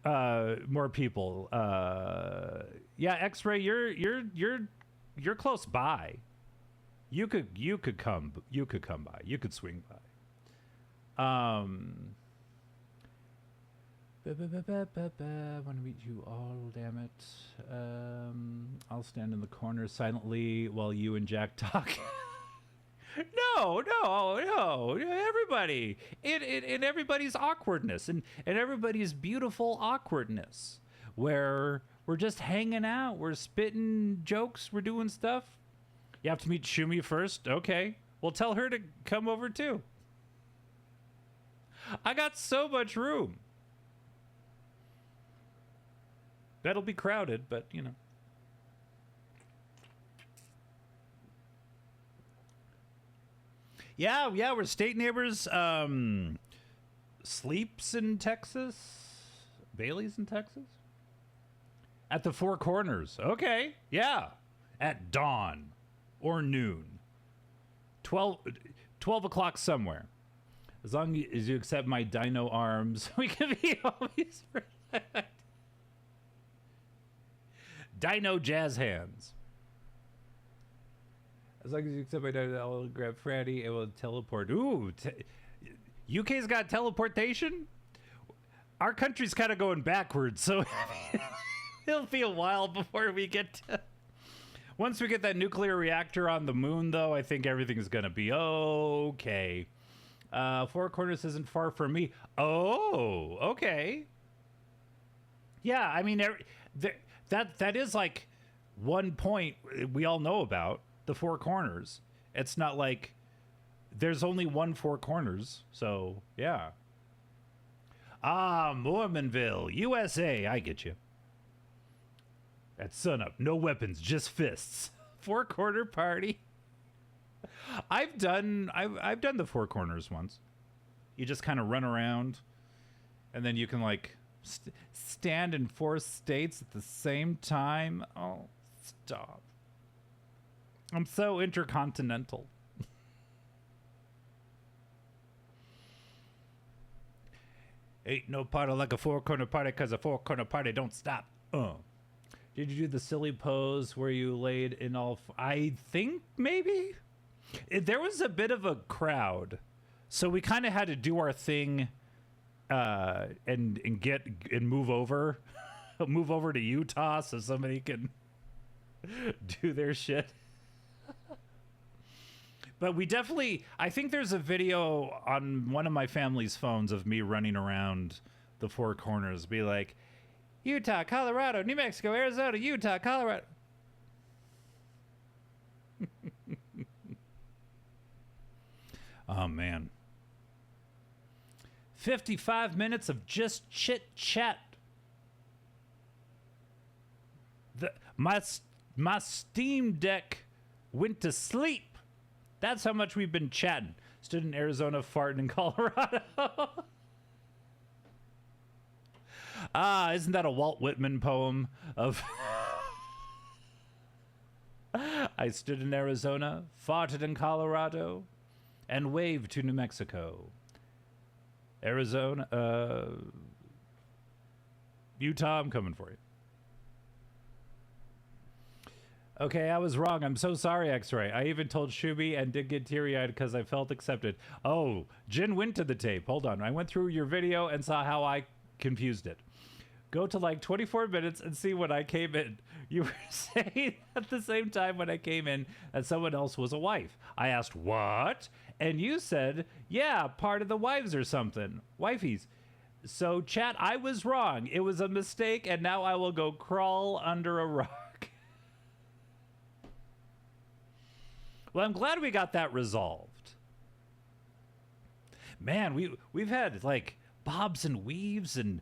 more people. Yeah, X-Ray, you're close by. You could come by. You could swing by. I want to meet you all, damn it. I'll stand in the corner silently while you and Jack talk. No. Everybody. In everybody's awkwardness and everybody's beautiful awkwardness where we're just hanging out. We're spitting jokes. We're doing stuff. You have to meet Shumi first. Okay. Well, tell her to come over too. I got so much room. That'll be crowded, but you know. Yeah, we're state neighbors. Sleeps in Texas. Bailey's in Texas. At the Four Corners. Okay, yeah. At dawn or noon. 12 o'clock somewhere. As long as you accept my dino arms, we can be homies for that. Dino jazz hands. As long as you accept my dino, I'll grab Franny and we'll teleport. Ooh, UK's got teleportation. Our country's kind of going backwards, so it'll be a while before we get to... Once we get that nuclear reactor on the moon, though, I think everything's going to be okay. Four Corners isn't far from me. Oh, okay. Yeah, I mean, that is like one point we all know about, the Four Corners. It's not like there's only one Four Corners, so yeah. Ah, Mormonville, USA. I get you. At sunup, no weapons, just fists. Four Corner party. I've done the Four Corners once. You just kind of run around, and then you can like stand in 4 states at the same time. Oh, stop! I'm so intercontinental. Ain't no party like a Four Corner party, 'cause a Four Corner party don't stop. Did you do the silly pose where you laid in all... I think maybe? There was a bit of a crowd, so we kind of had to do our thing and move over. Move over to Utah so somebody can do their shit. But we definitely... I think there's a video on one of my family's phones of me running around the Four Corners. Be like... Utah, Colorado, New Mexico, Arizona, Utah, Colorado. Oh, man. 55 minutes of just chit chat. My Steam Deck went to sleep. That's how much we've been chatting. Stood in Arizona, farting in Colorado. Ah, isn't that a Walt Whitman poem of... I stood in Arizona, farted in Colorado, and waved to New Mexico. Arizona, Utah, I'm coming for you. Okay, I was wrong. I'm so sorry, X-Ray. I even told Shuby and did get teary-eyed because I felt accepted. Oh, Jin went to the tape. Hold on. I went through your video and saw how I confused it. Go to like 24 minutes and see when I came in. You were saying at the same time when I came in that someone else was a wife. I asked, what? And you said, yeah, part of the wives or something. Wifeys. So, chat, I was wrong. It was a mistake, and now I will go crawl under a rock. Well, I'm glad we got that resolved. Man, we've had, like, bobs and weaves and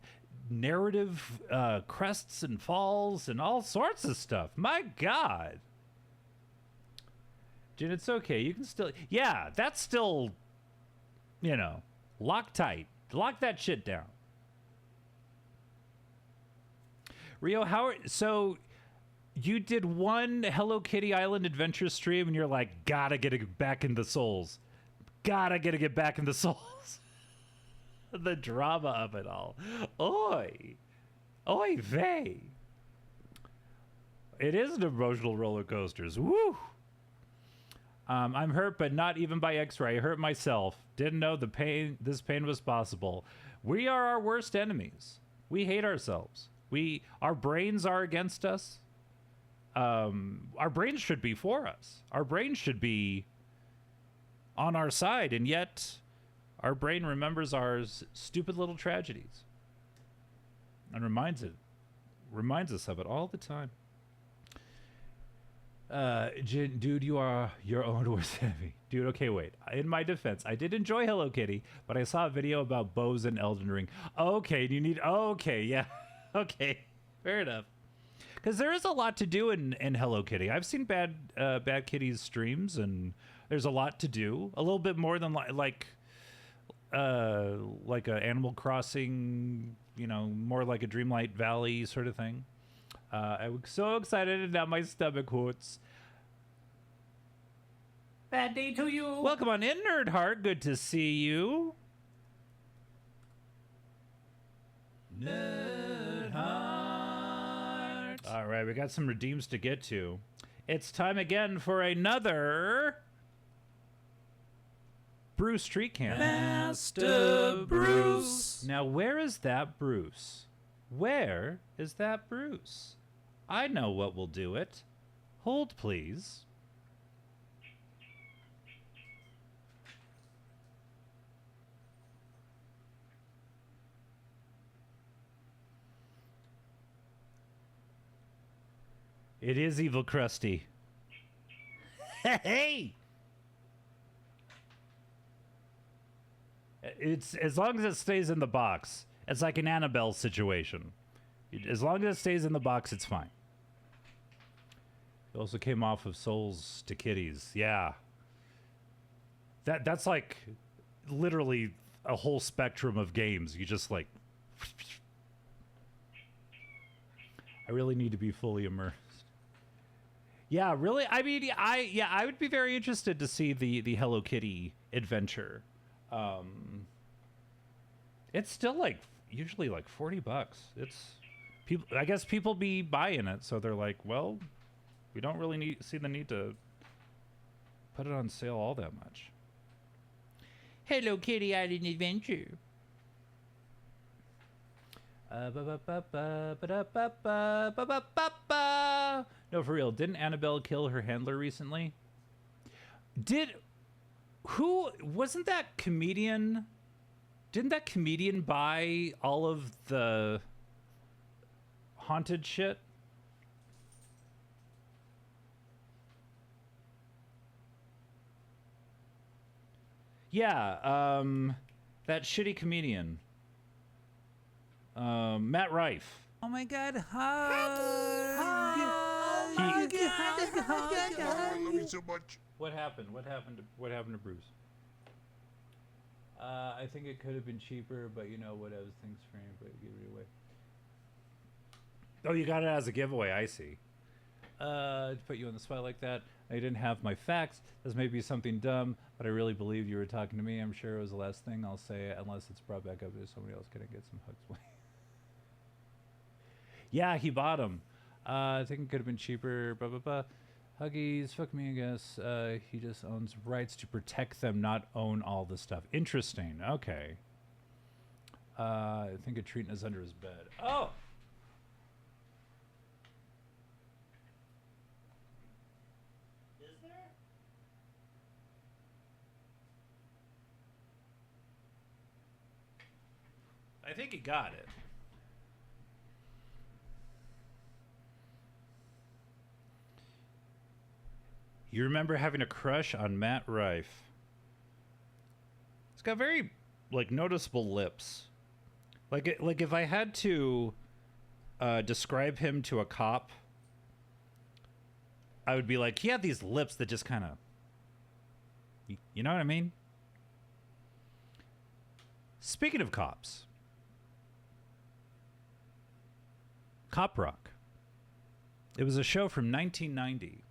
narrative crests and falls and all sorts of stuff. My God. Jen, it's okay. You can still... Yeah, that's still, you know, lock tight. Lock that shit down. Rio, so you did one Hello Kitty Island adventure stream and you're like, gotta get it back in the souls. Gotta get back in the souls. The drama of it all. Oy. Oy vey. It is an emotional roller coasters. Woo. I'm hurt, but not even by X-ray. I hurt myself. Didn't know this pain was possible. We are our worst enemies. We hate ourselves. Our brains are against us. Our brains should be for us. Our brains should be on our side, and yet our brain remembers our stupid little tragedies and reminds us of it all the time. Dude, you are your own worst enemy. Dude, okay, wait. In my defense, I did enjoy Hello Kitty, but I saw a video about bows and Elden Ring. Okay, yeah. Okay, fair enough. Because there is a lot to do in Hello Kitty. I've seen Bad Kitty's streams, and there's a lot to do. A little bit more than like a Animal Crossing, you know, more like a Dreamlight Valley sort of thing. I'm so excited, and now my stomach hurts. Bad day to you. Welcome on in, Nerd Heart. Good to see you. Nerd Heart. All right, we got some redeems to get to. It's time again for another Bruce Street Camp. Master Bruce. Now, where is that Bruce? Where is that Bruce? I know what will do it. Hold, please. It is Evil Krusty. Hey! It's as long as it stays in the box. It's like an Annabelle situation. As long as it stays in the box, it's fine. It also came off of Souls to Kitties. Yeah. That's like literally a whole spectrum of games. You just like... I really need to be fully immersed. Yeah, really? I mean, I would be very interested to see the Hello Kitty adventure. It's still like usually like $40. It's people. I guess people be buying it, so they're like, well, we don't really see the need to put it on sale all that much. Hello Kitty Island Adventure. No, for real. Didn't Annabelle kill her handler recently? Wasn't that comedian? Didn't that comedian buy all of the haunted shit? Yeah, that shitty comedian. Matt Rife. Oh my God, hug! I love you so much. What happened? What happened to Bruce? I think it could have been cheaper, but you know what? I was things frame, but give it away. Oh, you got it as a giveaway. I see. To put you on the spot like that, I didn't have my facts. This may be something dumb, but I really believed you were talking to me. I'm sure it was the last thing I'll say, unless it's brought back up to somebody else. Can I get some hugs? Yeah, he bought them. I think it could have been cheaper. Blah, blah, blah. Huggies, fuck me, I guess. He just owns rights to protect them, not own all the stuff. Interesting. Okay. I think a treat is under his bed. Oh! Is there? I think he got it. You remember having a crush on Matt Rife. He's got very, like, noticeable lips. Like if I had to describe him to a cop, I would be like, he had these lips that just kind of, you know what I mean? Speaking of cops, Cop Rock. It was a show from 1990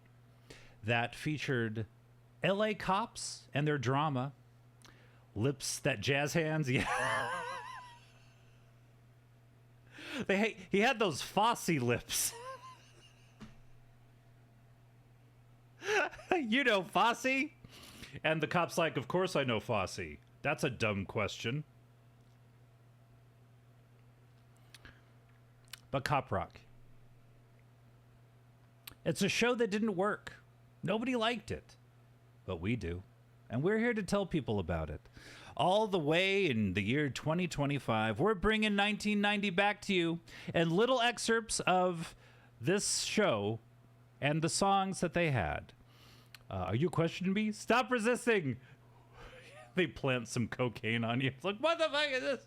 that featured LA cops and their drama. Lips that jazz hands, yeah. He had those Fosse lips. You know Fosse? And the cop's like, of course I know Fosse. That's a dumb question. But Cop Rock. It's a show that didn't work. Nobody liked it. But we do. And we're here to tell people about it. All the way in the year 2025, we're bringing 1990 back to you. And little excerpts of this show and the songs that they had. Are you questioning me? Stop resisting. They plant some cocaine on you. It's like, what the fuck is this?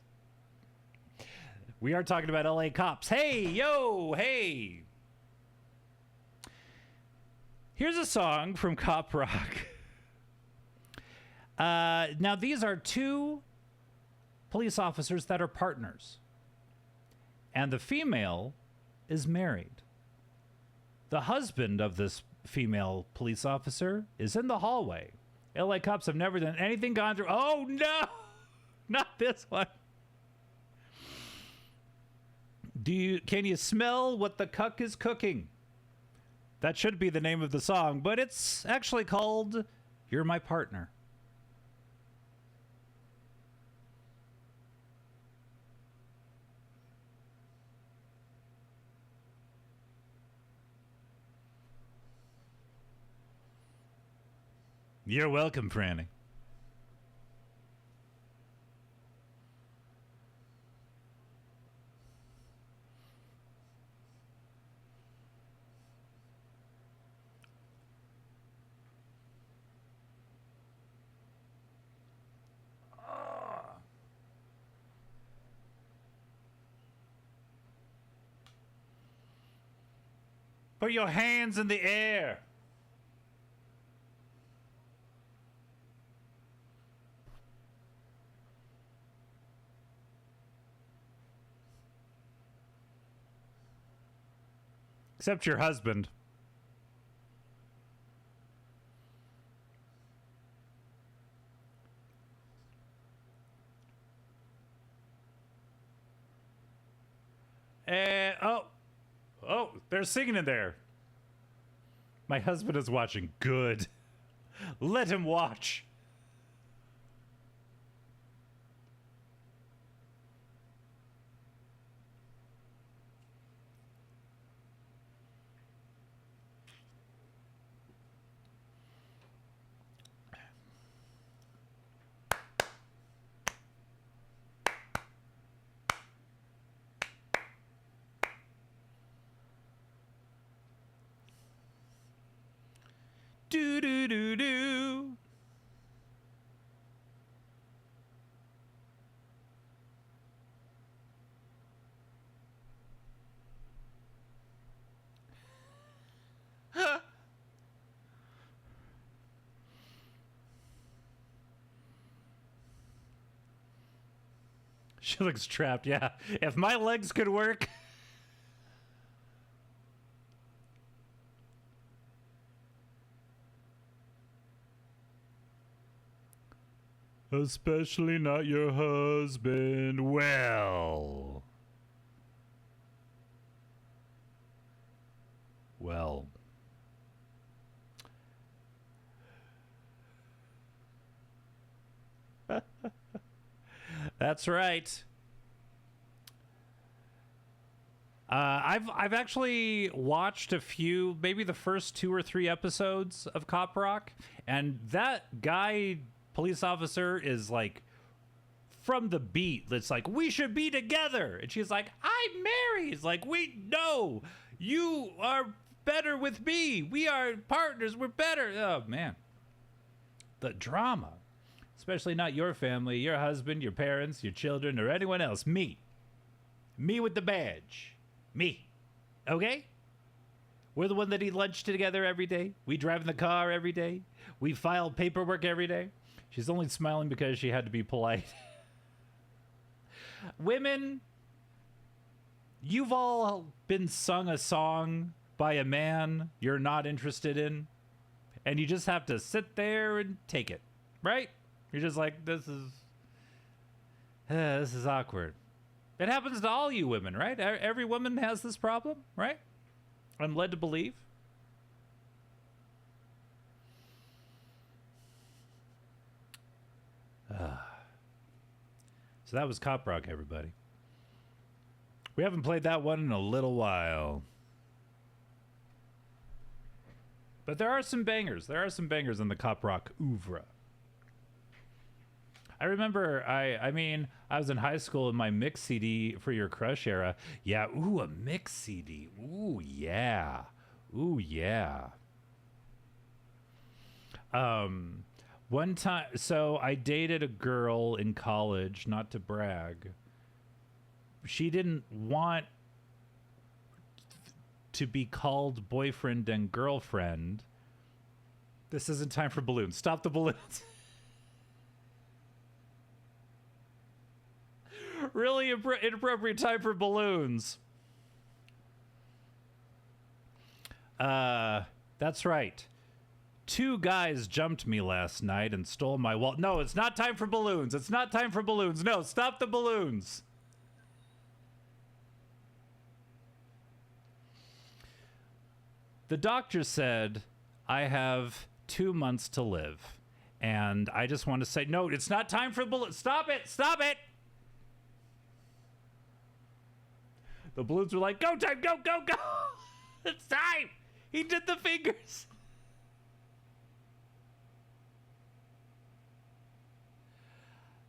We are talking about LA cops. Hey, yo, hey. Here's a song from Cop Rock. Now, these are two police officers that are partners. And the female is married. The husband of this female police officer is in the hallway. LA cops have never done anything gone through. Oh, no! Not this one. Can you smell what the cuck is cooking? That should be the name of the song, but it's actually called You're My Partner. You're welcome, Franny. Put your hands in the air. Except your husband. Oh, they're singing in there. My husband is watching. Good. Let him watch. Do do do do. She looks trapped. Yeah. If my legs could work. Especially not your husband. Well. Well. That's right. I've actually watched a few, maybe the first 2 or 3 episodes of Cop Rock, and that guy, police officer, is like from the beat. That's like, we should be together, and she's like, I'm married. It's like, no, you are better with me. We are partners. We're better. Oh man, the drama. Especially not your family, your husband, your parents, your children, or anyone else. Me with the badge. Me. Okay? We're the one that eat lunch together every day. We drive in the car every day. We file paperwork every day. She's only smiling because she had to be polite. Women, you've all been sung a song by a man you're not interested in, and you just have to sit there and take it, right? You're just like, this is awkward. It happens to all you women, right? Every woman has this problem, right? I'm led to believe. So that was Cop Rock, everybody. We haven't played that one in a little while. But there are some bangers. There are some bangers in the Cop Rock oeuvre. I remember, I mean, I was in high school in my mix CD for Your Crush era. Yeah, ooh, a mix CD. Ooh, yeah. Ooh, yeah. One time, so I dated a girl in college, not to brag. She didn't want to be called boyfriend and girlfriend. This isn't time for balloons. Stop the balloons. Really inappropriate time for balloons. That's right. 2 guys jumped me last night and stole my wallet. No, it's not time for balloons. It's not time for balloons. No, stop the balloons. The doctor said I have 2 months to live. And I just want to say, no, it's not time for balloons. Stop it. Stop it. The balloons were like, go time, go, go, go. It's time. He did the fingers.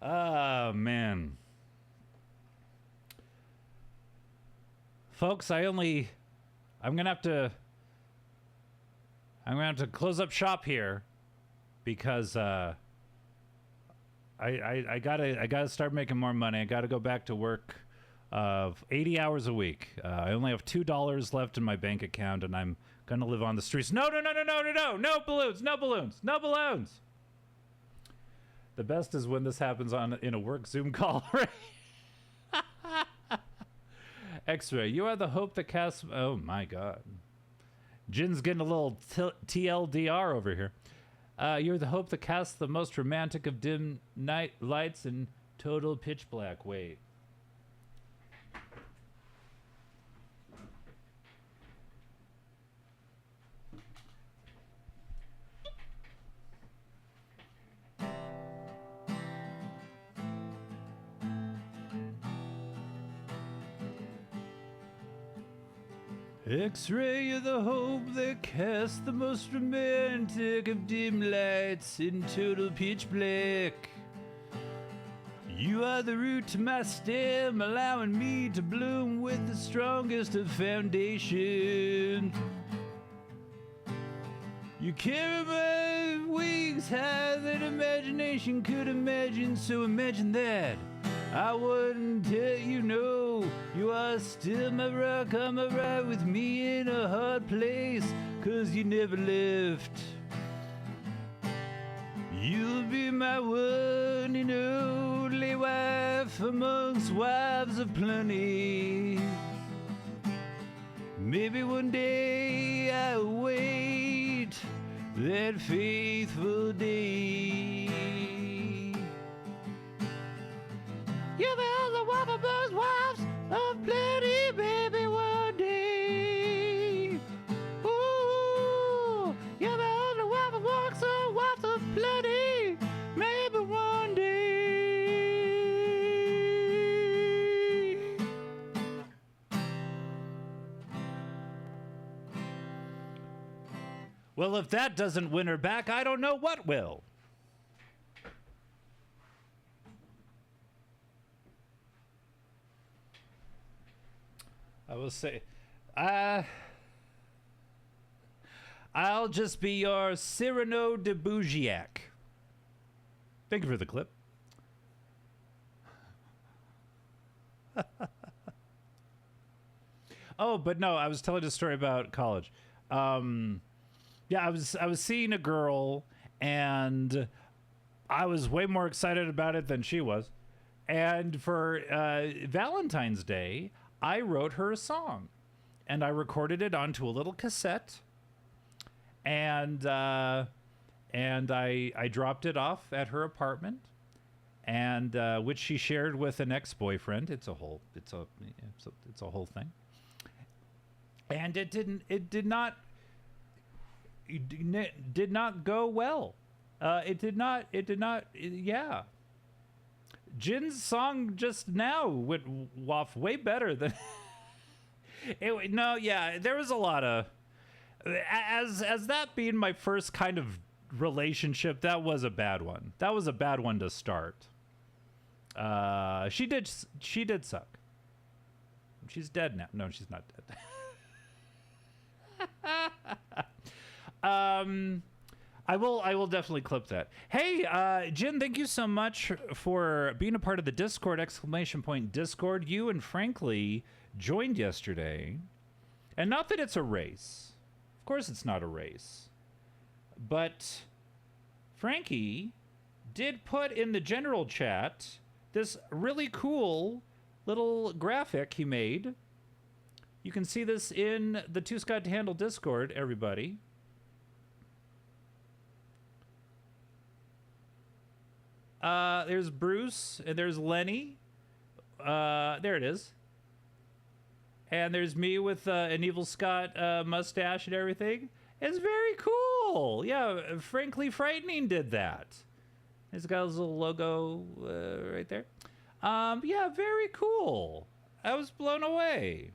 Oh, man. Folks, I'm gonna have to close up shop here because I gotta start making more money. I gotta go back to work 80 hours a week. I only have $2 left in my bank account, and I'm gonna live on the streets. No balloons, no balloons, no balloons. The best is when this happens in a work Zoom call, right? X-Ray, you are the hope that casts... Oh, my God. Jin's getting a little TLDR over here. You're the hope that casts the most romantic of dim night lights in total pitch black. Wait. X-ray, you're the hope that casts the most romantic of dim lights in total pitch black. You are the root to my stem, allowing me to bloom with the strongest of foundations. You carry my wings higher than imagination could imagine, so imagine that. I wouldn't tell you no, you are still my rock, come a ride with me in a hard place, 'cause you never left. You'll be my one and only wife amongst wives of plenty. Maybe one day I'll wait that faithful day. You'll be the wife amongst wives of plenty, baby, one day. Ooh, you'll be the wife amongst the wives of plenty, maybe one day. Well, if that doesn't win her back, I don't know what will. I will say, I'll just be your Cyrano de Bougiac. Thank you for the clip. Oh, but no, I was telling a story about college. Yeah, I was seeing a girl, and I was way more excited about it than she was. And for Valentine's Day, I wrote her a song, and I recorded it onto a little cassette, and I dropped it off at her apartment, and which she shared with an ex-boyfriend. It's a whole thing, and it did not go well. It did not. Yeah. Jin's song just now went off way better than there was a lot of as that being my first kind of relationship. That was a bad one. That was a bad one to start. She did suck. She's dead now. No, she's not dead. I will definitely clip that. Hey, Jin, thank you so much for being a part of the Discord, !Discord. You and Frankly joined yesterday. And not that it's a race. Of course it's not a race. But Frankie did put in the general chat this really cool little graphic he made. You can see this in the Too Scott to Handle Discord, everybody. There's Bruce, and there's Lenny. There it is. And there's me with an Evil Scott mustache and everything. It's very cool. Yeah, Frankly Frightening did that. He's got his little logo right there. Yeah, very cool. I was blown away.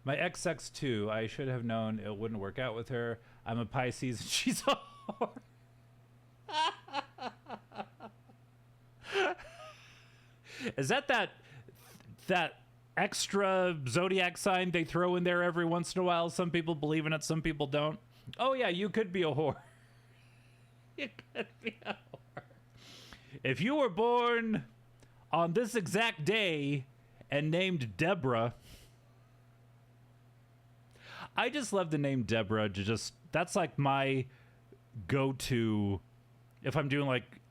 My XX2, I should have known it wouldn't work out with her. I'm a Pisces and she's a whore. Is that extra zodiac sign they throw in there every once in a while? Some people believe in it, some people don't. Oh yeah, you could be a whore. You could be a whore. If you were born on this exact day and named Deborah, I just love the name Deborah. That's like my go-to if I'm doing like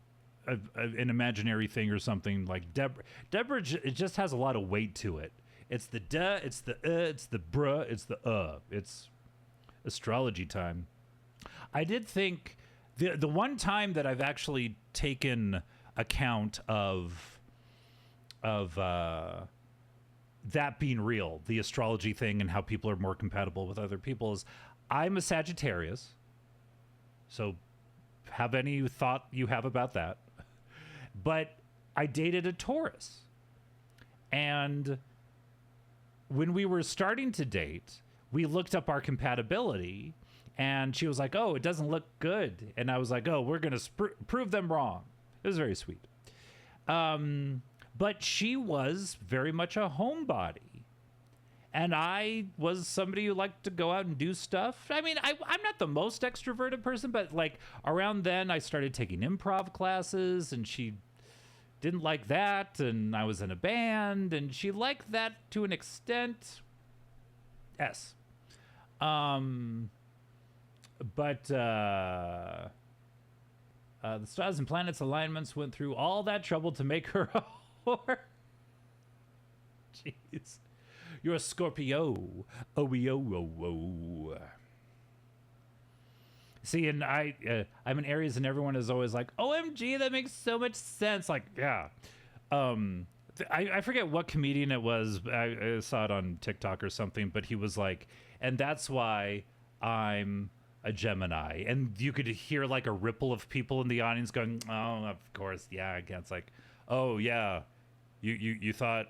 an imaginary thing or something. Like Deborah, it just has a lot of weight to it. It's the duh, it's the it's the bruh, it's the It's astrology time. I did think the one time that I've actually taken account of that being real, the astrology thing and how people are more compatible with other people, is I'm a Sagittarius. So have any thought you have about that. But I dated a Taurus. And when we were starting to date, we looked up our compatibility and she was like, oh, it doesn't look good. And I was like, oh, we're going to prove them wrong. It was very sweet. But she was very much a homebody. And I was somebody who liked to go out and do stuff. I mean, I'm not the most extroverted person, but like around then I started taking improv classes and she didn't like that. And I was in a band and she liked that to an extent. Yes. But the stars and planets alignments went through all that trouble to make her a whore. Jeez. You're a Scorpio. Oh. See, and I'm an Aries, and everyone is always like, OMG, that makes so much sense. Like, yeah. I forget what comedian it was. I saw it on TikTok or something, but he was like, and that's why I'm a Gemini. And you could hear like a ripple of people in the audience going, oh, of course, yeah. It's like, oh, yeah. You thought...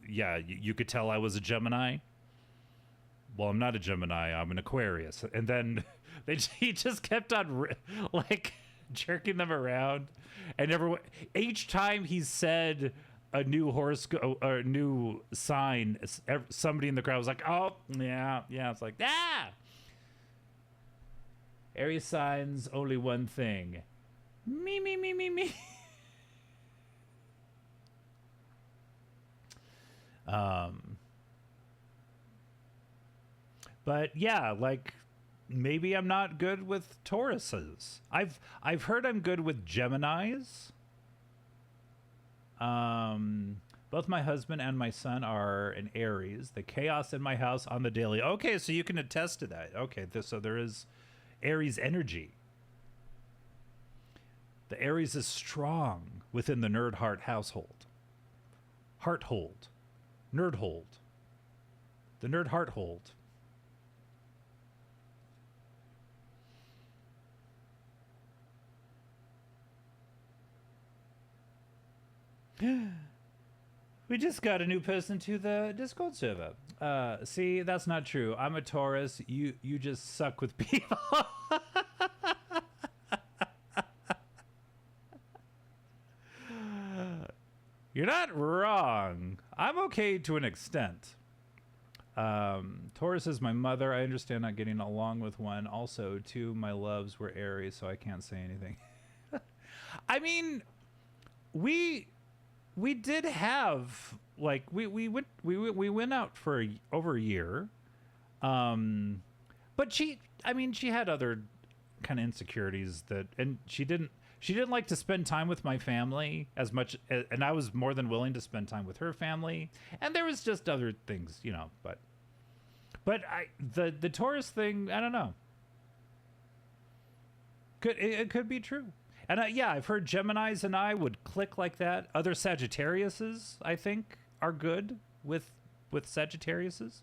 Yeah, you could tell I was a Gemini. Well, I'm not a Gemini. I'm an Aquarius. And then he just kept on like jerking them around. And everyone, each time he said a new horoscope or a new sign, somebody in the crowd was like, oh, yeah. It's like, ah! Aries signs, only one thing. Me. But yeah, like maybe I'm not good with Tauruses. I've heard I'm good with Geminis. Both my husband and my son are an Aries. The chaos in my house on the daily. Okay, so you can attest to that. Okay, so there is Aries energy. The Aries is strong within the nerd heart household. Hearthold. Nerdhold. The nerd heart hold. We just got a new person to the Discord server. See, that's not true. I'm a Taurus. You just suck with people. You're not wrong. I'm okay to an extent. Taurus is my mother. I understand not getting along with one. Also, two, my loves were Aries, so I can't say anything. I mean, we did have like we went out for over a year. But she had other kind of insecurities and she didn't like to spend time with my family as much, and I was more than willing to spend time with her family. And there was just other things, but the Taurus thing, I don't know. It could be true. And I've heard Geminis and I would click like that. Other Sagittariuses, I think, are good with Sagittariuses.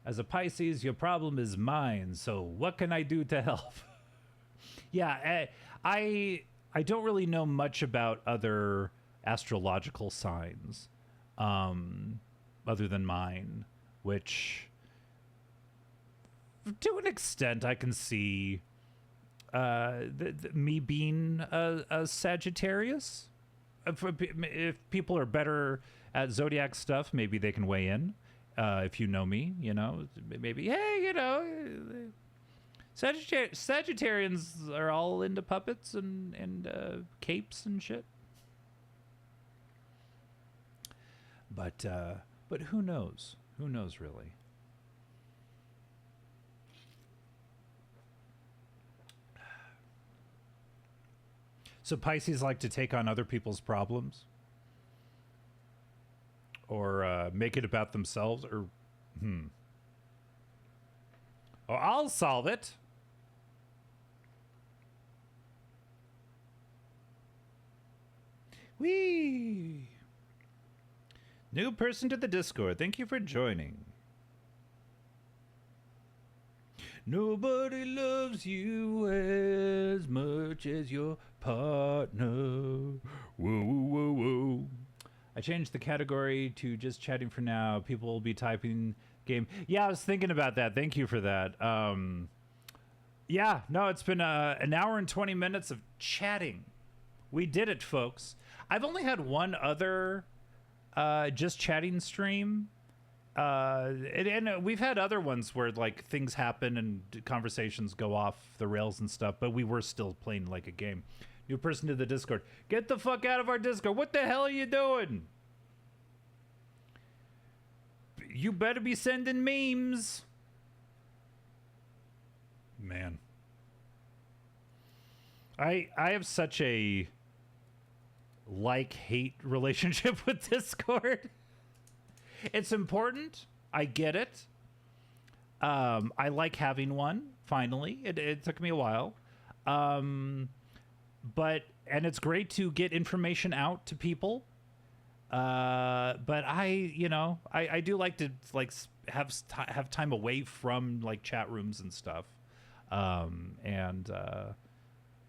As a Pisces, your problem is mine. So what can I do to help? Yeah, I don't really know much about other astrological signs, other than mine, which to an extent, I can see me being a Sagittarius. If people are better at zodiac stuff, maybe they can weigh in. If you know me, maybe, hey, Sagittarians are all into puppets and capes and shit. But who knows? Who knows, really? So Pisces like to take on other people's problems? Or make it about themselves? Or, Oh, I'll solve it. Whee! New person to the Discord. Thank you for joining. Nobody loves you as much as your partner. Whoa, whoa, whoa. I changed the category to just chatting for now. People will be typing game. Yeah, I was thinking about that. Thank you for that. Yeah, no, it's been an hour and 20 minutes of chatting. We did it, folks. I've only had one other just chatting stream. And we've had other ones where like things happen and conversations go off the rails and stuff, but we were still playing like a game. New person to the Discord. Get the fuck out of our Discord. What the hell are you doing? You better be sending memes. Man. I have such a like-hate relationship with Discord. It's important. I get it. I like having one, finally. It took me a while. And it's great to get information out to people. But I do like to have time away from like chat rooms and stuff.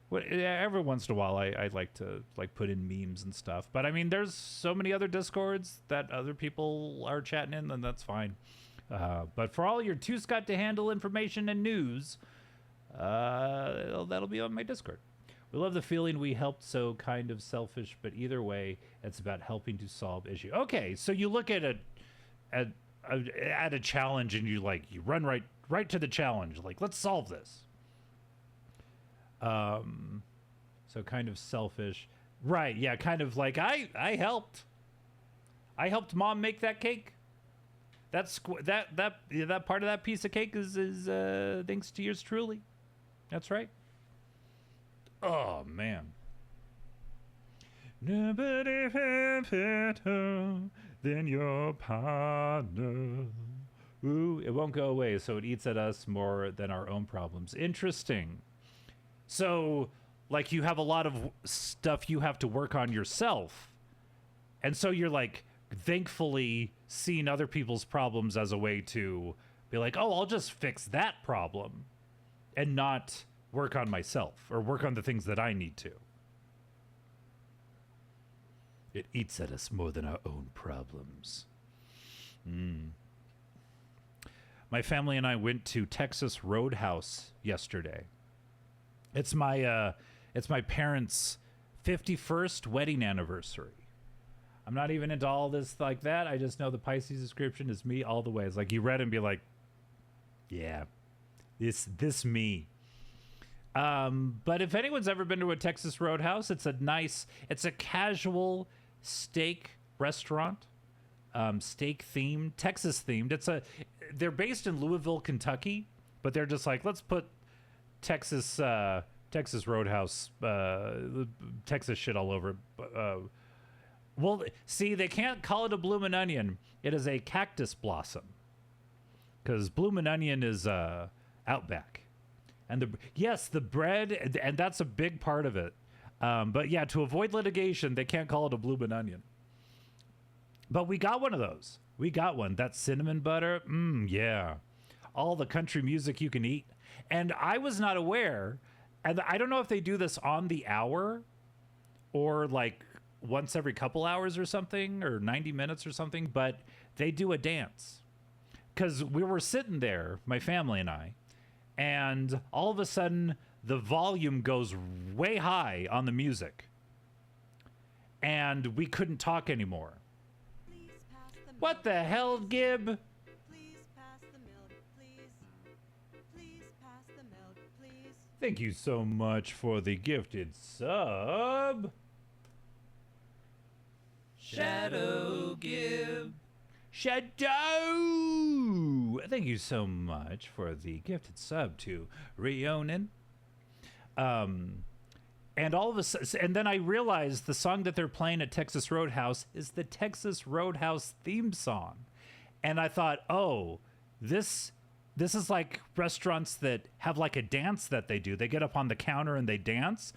Every once in a while I like to like put in memes and stuff. But I mean, there's so many other Discords that other people are chatting in, and that's fine. But for all your Two's got to handle information and news, that'll be on my Discord. We love the feeling we helped, so kind of selfish, but either way, it's about helping to solve issue. Okay, so you look at a challenge and you run right to the challenge. Like, let's solve this. So kind of selfish. Right, yeah, kind of like I helped. I helped Mom make that cake. That part of that piece of cake is thanks to yours truly. That's right. Oh man. Nobody better than your partner. Ooh, it won't go away, so it eats at us more than our own problems. Interesting. So, like, you have a lot of stuff you have to work on yourself. And so you're, like, thankfully seeing other people's problems as a way to be like, oh, I'll just fix that problem and not work on myself or work on the things that I need to. It eats at us more than our own problems. My family and I went to Texas Roadhouse yesterday. It's my parents' 51st wedding anniversary. I'm not even into all this like that. I just know the Pisces description is me all the way. It's like you read it and be like, yeah, this me. But if anyone's ever been to a Texas Roadhouse, it's a casual steak restaurant, steak themed, Texas themed. They're based in Louisville, Kentucky, but they're just like, let's put Texas Roadhouse, Texas shit all over it. Well, see, they can't call it a bloomin' onion. It is a cactus blossom, because bloomin' onion is Outback. And the bread, and that's a big part of it. But yeah, to avoid litigation, they can't call it a bloomin' onion. But we got one of those. We got one. That cinnamon butter, yeah. All the country music you can eat. And I was not aware, and I don't know if they do this on the hour or like once every couple hours or something, or 90 minutes or something, but they do a dance. Because we were sitting there, my family and I, and all of a sudden the volume goes way high on the music, and we couldn't talk anymore. What the hell, Gib? Please pass the milk, please. Please pass the milk, please. Thank you so much for the gifted sub. Shadow Gib. Shadow! Thank you so much for the gifted sub to Rionin. And all of a sudden, and then I realized the song that they're playing at Texas Roadhouse is the Texas Roadhouse theme song. And I thought, oh, this is like restaurants that have like a dance that they do. They get up on the counter and they dance.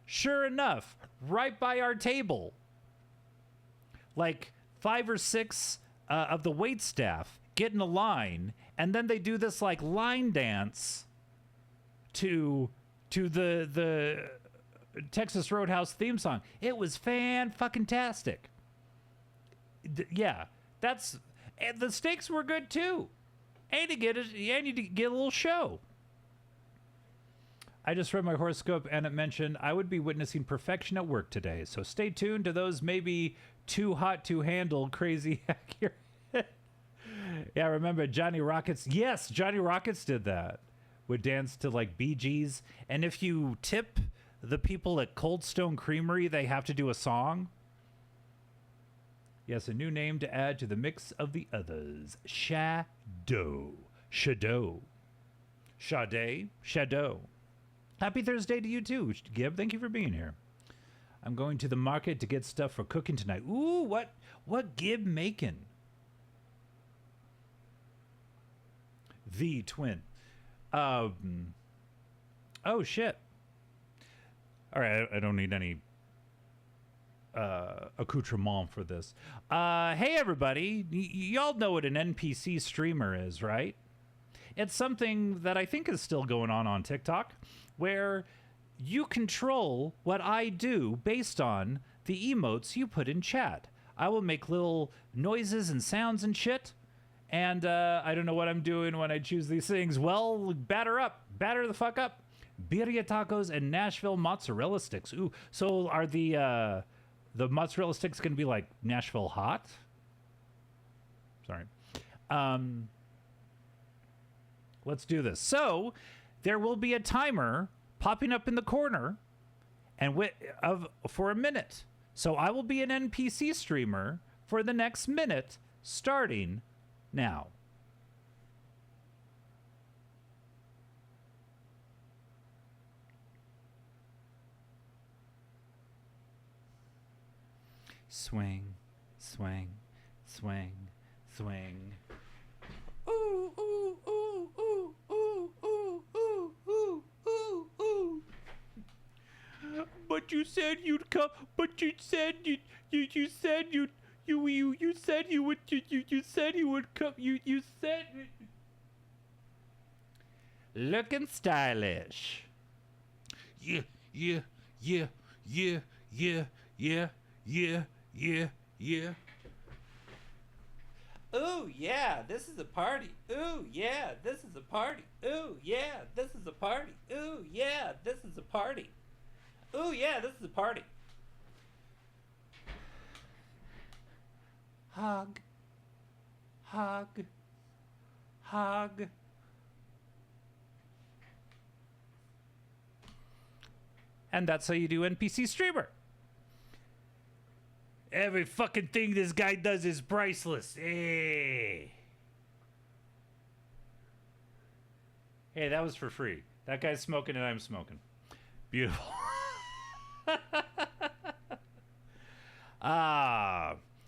Sure enough, right by our table, like 5 or 6 of the wait staff get in a line, and then they do this like line dance to the Texas Roadhouse theme song. It was fan-fucking-tastic. Yeah, and the steaks were good too. And you get a little show. I just read my horoscope and it mentioned I would be witnessing perfection at work today. So stay tuned to those maybe too hot to handle crazy accurate. Yeah, remember Johnny Rockets? Yes, Johnny Rockets did that. Would dance to like Bee Gees. And if you tip the people at Cold Stone Creamery, they have to do a song. Yes, a new name to add to the mix of the others. Shadow. Shadow. Sade. Shadow. Happy Thursday to you too, Gib. Thank you for being here. I'm going to the market to get stuff for cooking tonight. Ooh, what Gib making? The twin. Oh shit. All right, I don't need any accoutrement for this. Hey everybody, y'all know what an NPC streamer is, right? It's something that I think is still going on TikTok, where you control what I do based on the emotes you put in chat. I will make little noises and sounds and shit, and I don't know what I'm doing when I choose these things. Well, batter the fuck up. Birria tacos and Nashville mozzarella sticks. Ooh, so are the mozzarella sticks going to be like Nashville hot? Sorry. Let's do this. So there will be a timer popping up in the corner and for a minute. So I will be an NPC streamer for the next minute starting now. Swing, swing, swing, swing. Ooh, ooh, ooh, ooh, ooh, ooh, ooh, ooh, ooh, ooh. But you said you'd come. But you said you said you said you would come. You said. Looking stylish. Yeah, yeah, yeah, yeah, yeah, yeah, yeah, yeah, yeah. Ooh, yeah, this is a party. Ooh, yeah, this is a party. Ooh, yeah, this is a party. Ooh, yeah, this is a party. Ooh, yeah, this is a party. Hug. Hug. Hug. And that's how you do NPC streamer. Every fucking thing this guy does is priceless. Hey. Hey, that was for free. That guy's smoking and I'm smoking. Beautiful.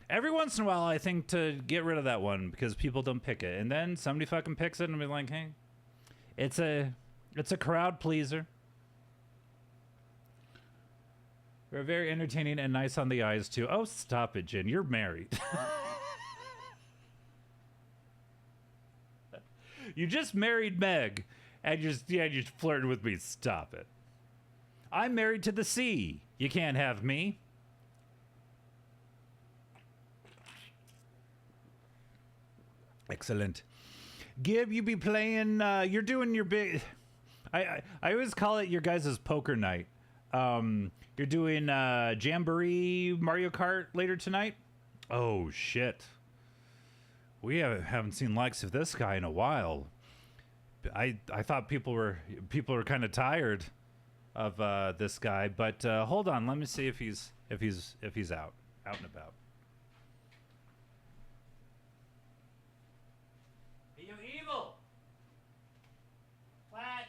Every once in a while I think to get rid of that one because people don't pick it. And then somebody fucking picks it and be like, hey, it's a crowd pleaser. You're very entertaining and nice on the eyes, too. Oh, stop it, Jen. You're married. You just married Meg, and you're flirting with me. Stop it. I'm married to the sea. You can't have me. Excellent. Gib, you be playing, you're doing your big, I always call it your guys' poker night. You're doing, Jamboree Mario Kart later tonight? Oh, shit. We haven't seen likes of this guy in a while. I thought people were kind of tired of, this guy, but, hold on, let me see if he's out and about. Hey, you evil! What?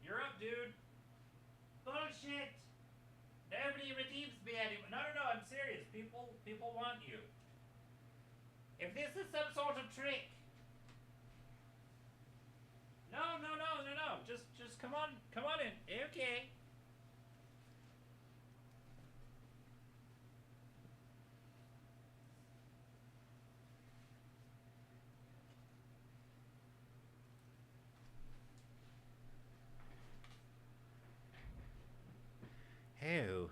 You're up, dude. Bullshit! Nobody redeems me anymore. No, I'm serious. People want you. If this is some sort of trick. No. Just come on in. Okay. Oh,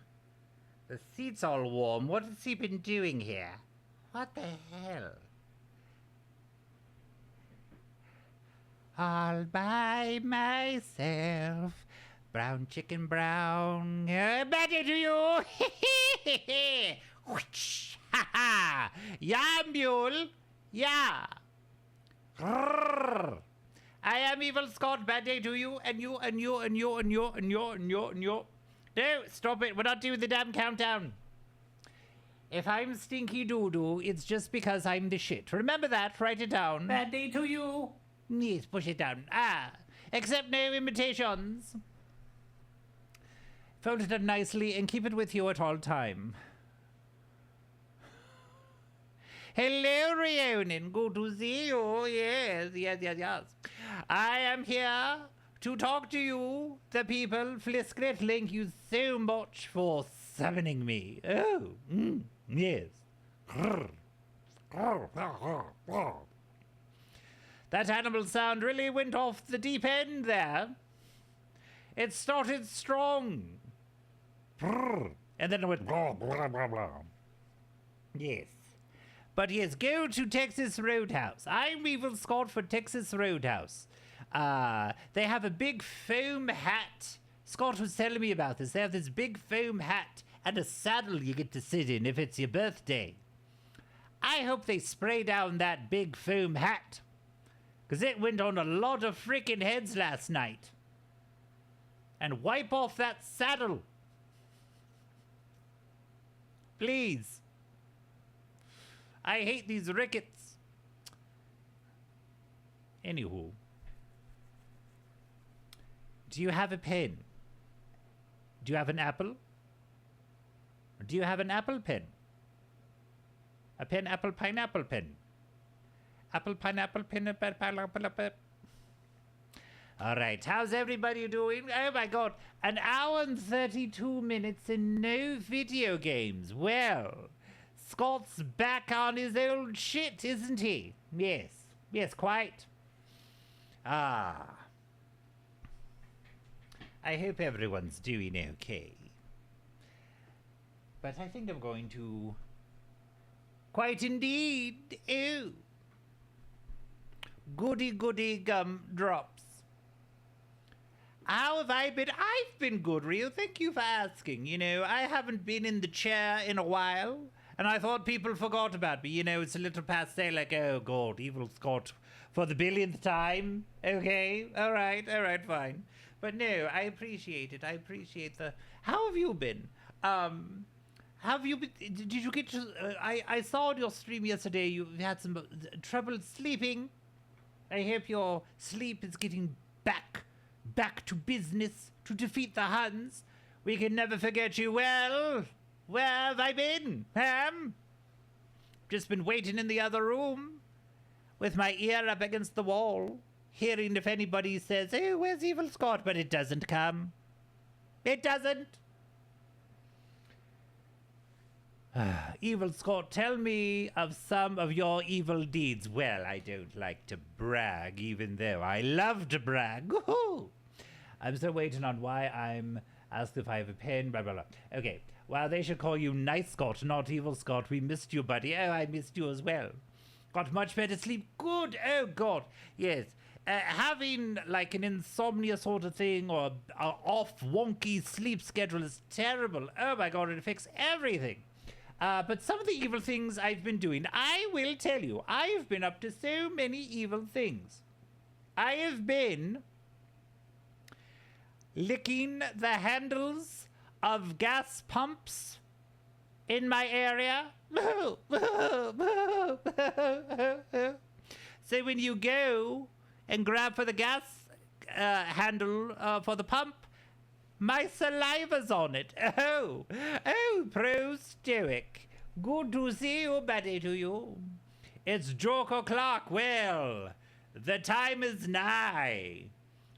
the seat's all warm. What has he been doing here? What the hell? All by myself. Brown chicken brown. Better to you. Whoosh. Ha ha. Yeah, mule. Yeah. Grrr. I am Evil Scott. Bad day to you and you. No, stop it. We're not doing the damn countdown. If I'm stinky doo-doo, it's just because I'm the shit. Remember that. Write it down. Bad day to you. Yes, push it down. Accept no imitations. Fold it up nicely and keep it with you at all time. Hello, Rhiannon. Good to see you. Yes. I am here to talk to you, the people. Fliskret, thank you so much for summoning me. Oh, yes. That animal sound really went off the deep end there. It started strong. And then it went blah, blah, blah, blah. Yes. But yes, go to Texas Roadhouse. I'm Evil Scott for Texas Roadhouse. They have a big foam hat. Scott was telling me about this. They have this big foam hat and a saddle you get to sit in if it's your birthday. I hope they spray down that big foam hat, because it went on a lot of freaking heads last night. And wipe off that saddle. Please. I hate these rickets. Anywho. Do you have a pen? Do you have an apple? Or do you have an apple pen? A pen, apple, pineapple pen. Apple, pineapple, pen, pineapple. All right, how's everybody doing? Oh my God, an hour and 32 minutes and no video games. Well, Scott's back on his old shit, isn't he? Yes, quite. I hope everyone's doing okay. But I think I'm going to... Quite indeed. Oh. Goody gumdrops. How have I been? I've been good, Rio. Thank you for asking. You know, I haven't been in the chair in a while, and I thought people forgot about me. You know, it's a little passe, like, oh, God, Evil Scott for the billionth time. Okay, all right, fine. But no, I appreciate it. I appreciate the... How have you been? Have you been... Did you get to... I saw on your stream yesterday you had some trouble sleeping. I hope your sleep is getting back to business to defeat the Huns. We can never forget you. Well, where have I been, Just been waiting in the other room with my ear up against the wall, hearing if anybody says, oh, where's Evil Scott? But it doesn't come. It doesn't. Evil Scott, tell me of some of your evil deeds. Well, I don't like to brag, even though I love to brag. Woohoo! I'm still waiting on why I'm asked if I have a pen, blah, blah, blah. Okay, well, they should call you Nice Scott, not Evil Scott. We missed you, buddy. Oh, I missed you as well. Got much better sleep. Good. Oh, God. Yes. Having like an insomnia sort of thing or a off wonky sleep schedule is terrible. Oh, my God. It affects everything. But some of the evil things I've been doing, I will tell you, I've been up to so many evil things. I have been licking the handles of gas pumps in my area. So when you go and grab for the gas handle for the pump, my saliva's on it. Oh, pro stoic. Good to see you, buddy, to you. It's joke o'clock. Well, the time is nigh.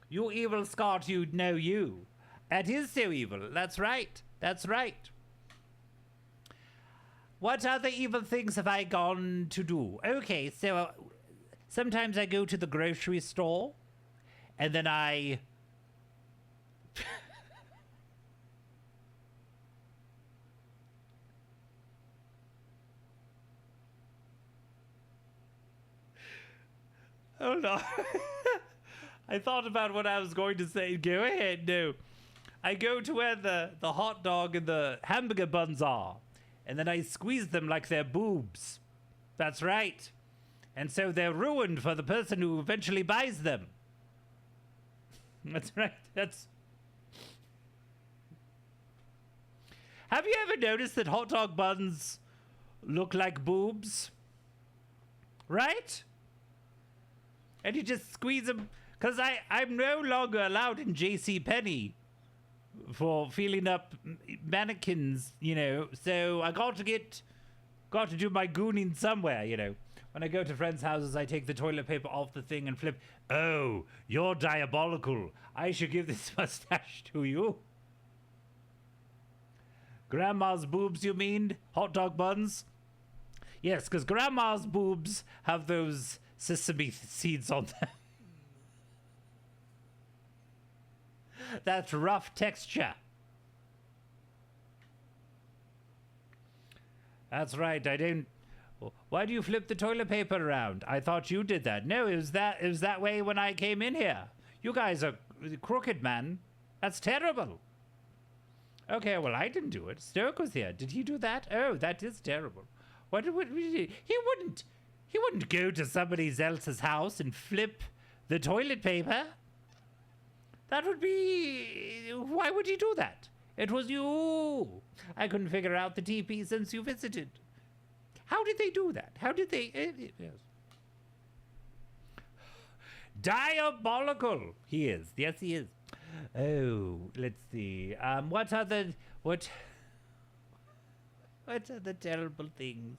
You evil Scot, you know you. That is so evil. That's right. That's right. What other evil things have I gone to do? Okay, so sometimes I go to the grocery store, and then I... Hold on. I thought about what I was going to say. Go ahead, no. I go to where the hot dog and the hamburger buns are, and then I squeeze them like they're boobs. That's right. And so they're ruined for the person who eventually buys them. That's right. That's... Have you ever noticed that hot dog buns look like boobs? Right? And you just squeeze them, because I'm no longer allowed in JCPenney for feeling up mannequins, you know, so I got to do my gooning somewhere, you know. When I go to friends' houses, I take the toilet paper off the thing and flip. Oh, you're diabolical. I should give this mustache to you. Grandma's boobs, you mean? Hot dog buns? Yes, because Grandma's boobs have those sesame seeds on them. That's rough texture. That's right, I don't... Why do you flip the toilet paper around? I thought you did that. No, it was that way when I came in here. You guys are crooked, man. That's terrible. Okay, well, I didn't do it. Stoke was here. Did he do that? Oh, that is terrible. What did he... He wouldn't go to somebody else's house and flip the toilet paper. That would be... Why would he do that? It was you. I couldn't figure out the TP since you visited. How did they do that? How did they... yes. Diabolical. He is. Yes, he is. Oh, let's see. What other terrible things?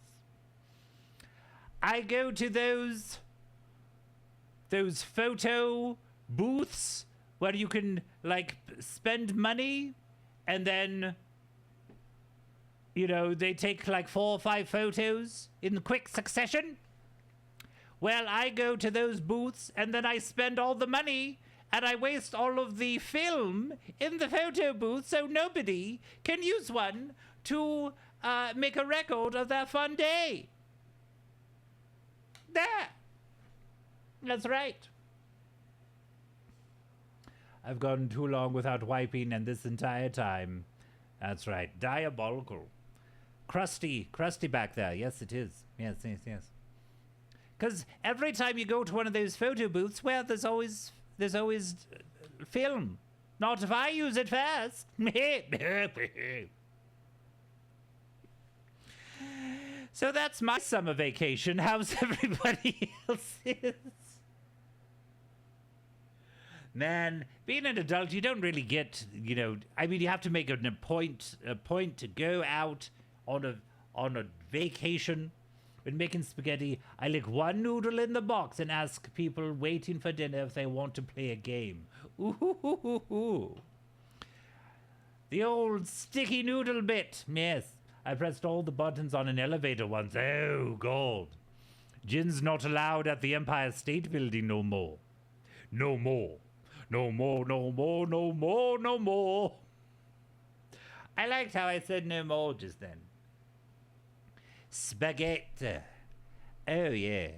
I go to those photo booths where you can, like, spend money and then, you know, they take like 4 or 5 photos in quick succession. Well, I go to those booths and then I spend all the money and I waste all of the film in the photo booth so nobody can use one to make a record of their fun day. There. That's right. I've gone too long without wiping, and this entire time. That's right. Diabolical. Crusty back there. Yes, it is. Yes. Because every time you go to one of those photo booths, well, there's always film. Not if I use it first. So that's my summer vacation. How's everybody else's? Man, being an adult, you don't really get, you know, I mean, you have to make a point to go out on a vacation. When making spaghetti, I lick one noodle in the box and ask people waiting for dinner if they want to play a game. Ooh. The old sticky noodle bit. Yes, I pressed all the buttons on an elevator once. Oh, God. Gin's not allowed at the Empire State Building no more. No more. I liked how I said no more just then. Spaghetti. Oh, yeah.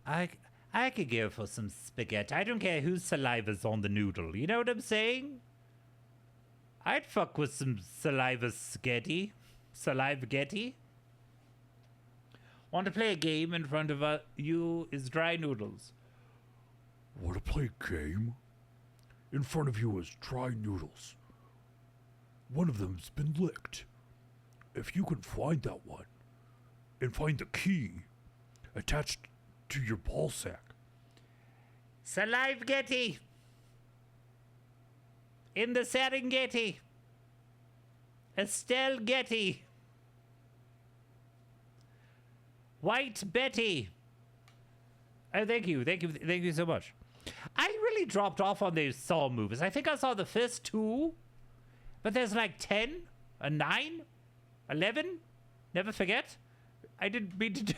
I, I could go for some spaghetti. I don't care whose saliva's on the noodle. You know what I'm saying? I'd fuck with some saliva sketty. Saliva-getty. Want to play a game in front of you is dry noodles. Want to play a game? In front of you is dry noodles. One of them's been licked. If you can find that one, and find the key attached to your ball sack. Saliva-getty. In the Serengeti. Estelle Getty. White Betty. Oh, thank you so much. I really dropped off on those Saw movies. I think I saw the first 2, but there's like 10, a 9, 11. Never forget. I didn't mean to do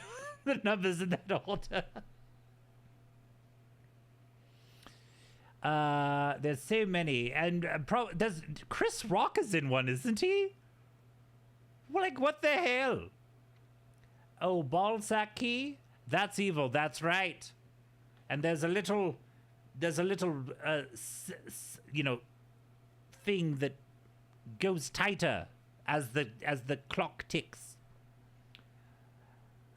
the numbers in that order. There's so many, and there's Chris Rock is in one, isn't he? Like, what the hell? Oh, ball sack key? That's evil. That's right. And there's a little, you know, thing that goes tighter as the clock ticks.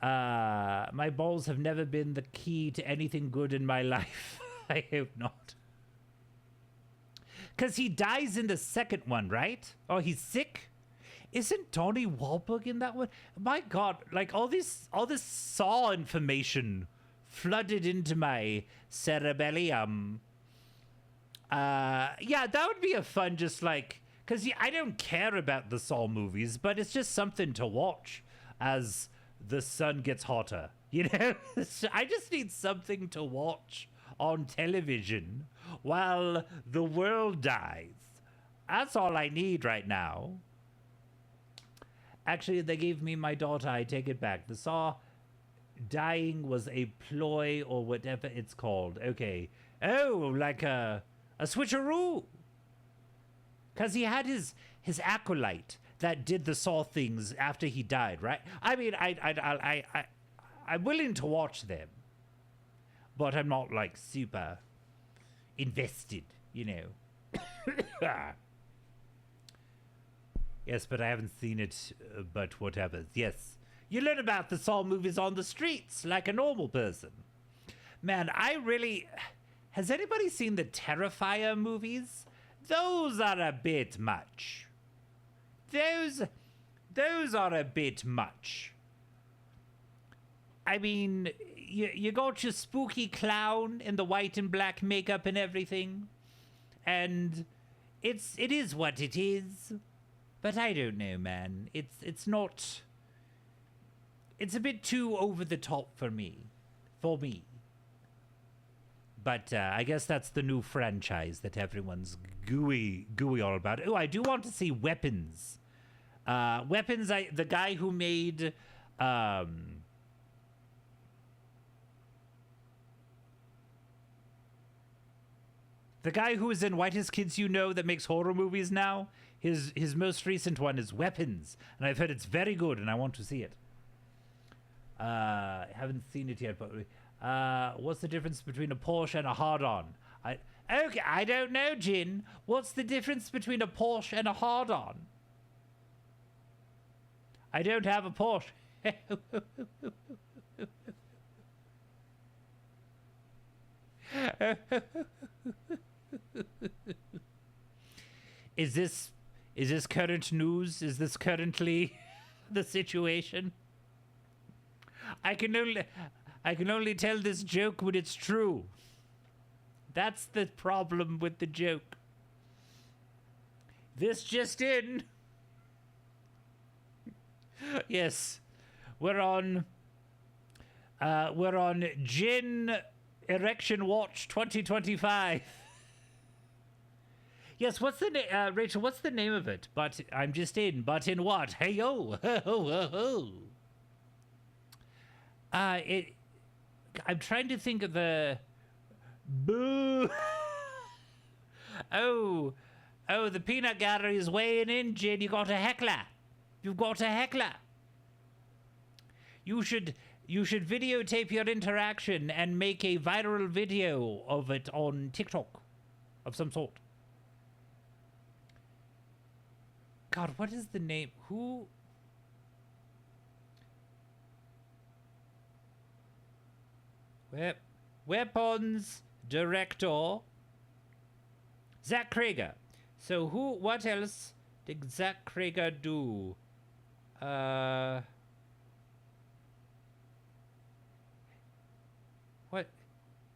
My balls have never been the key to anything good in my life. I hope not. Because he dies in the second one, right? Oh, he's sick? Isn't Donnie Wahlberg in that one? My God, like all this Saw information flooded into my cerebellum. Yeah, that would be a fun, just like, because I don't care about the Saw movies, but it's just something to watch as the sun gets hotter. You know, I just need something to watch on television while the world dies. That's all I need right now. Actually, they gave me my daughter. I take it back. The Saw dying was a ploy or whatever it's called. Okay. Oh, like a switcheroo. Because he had his acolyte that did the Saw things after he died, right? I mean, I'm willing to watch them. But I'm not, like, super invested, you know. Yes, but I haven't seen it, but whatever. Yes. You learn about the Saw movies on the streets, like a normal person. Man, I really... Has anybody seen the Terrifier movies? Those are a bit much. Those are a bit much. I mean, you got your spooky clown in the white and black makeup and everything. And it is what it is. But I don't know, man. It's not... It's a bit too over the top for me. For me. But I guess that's the new franchise that everyone's gooey all about. Oh, I do want to see Weapons. Weapons, the guy who made... the guy who is in Whitest Kids You Know that makes horror movies now, his most recent one is Weapons. And I've heard it's very good, and I want to see it. I haven't seen it yet, but... what's the difference between a Porsche and a hard-on? Okay, I don't know, Jin. What's the difference between a Porsche and a hard-on? I don't have a Porsche. Is this current news? Is this currently the situation? I can only tell this joke when it's true. That's the problem with the joke. This just in. Yes, we're on Gin Erection Watch 2025. Yes, what's the name, Rachel? What's the name of it? But I'm just in. But in what? Hey yo, ho ho ho. I'm trying to think of the... Boo! Oh, the peanut gallery is weighing in, Jin. You got a heckler. You've got a heckler. You should You should videotape your interaction and make a viral video of it on TikTok of some sort. God, what is the name? Who? Weapons director Zach Krager. So what else did Zach Krager do? What?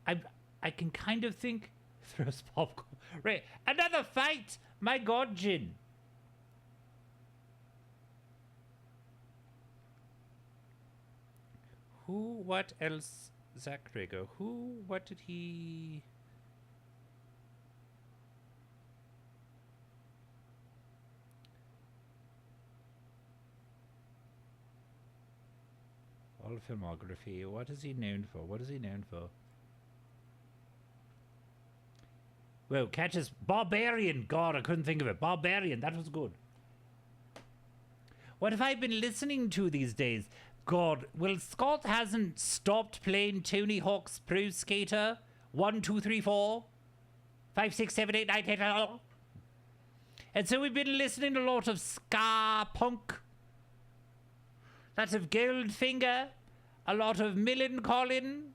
I can kind of think. Throws popcorn. Right. Another fight. My God, Jin. Who? What else? Zach Krager. Who? What did he? All filmography. What is he known for? What is he known for? Well, catches Barbarian. God, I couldn't think of it. Barbarian. That was good. What have I been listening to these days? God, well, Scott hasn't stopped playing Tony Hawk's Pro Skater 1, 2, 3, 4, 5, 6, 7, 8, 9, 10, 11. And so we've been listening to a lot of ska punk, lots of Goldfinger, a lot of Millencolin,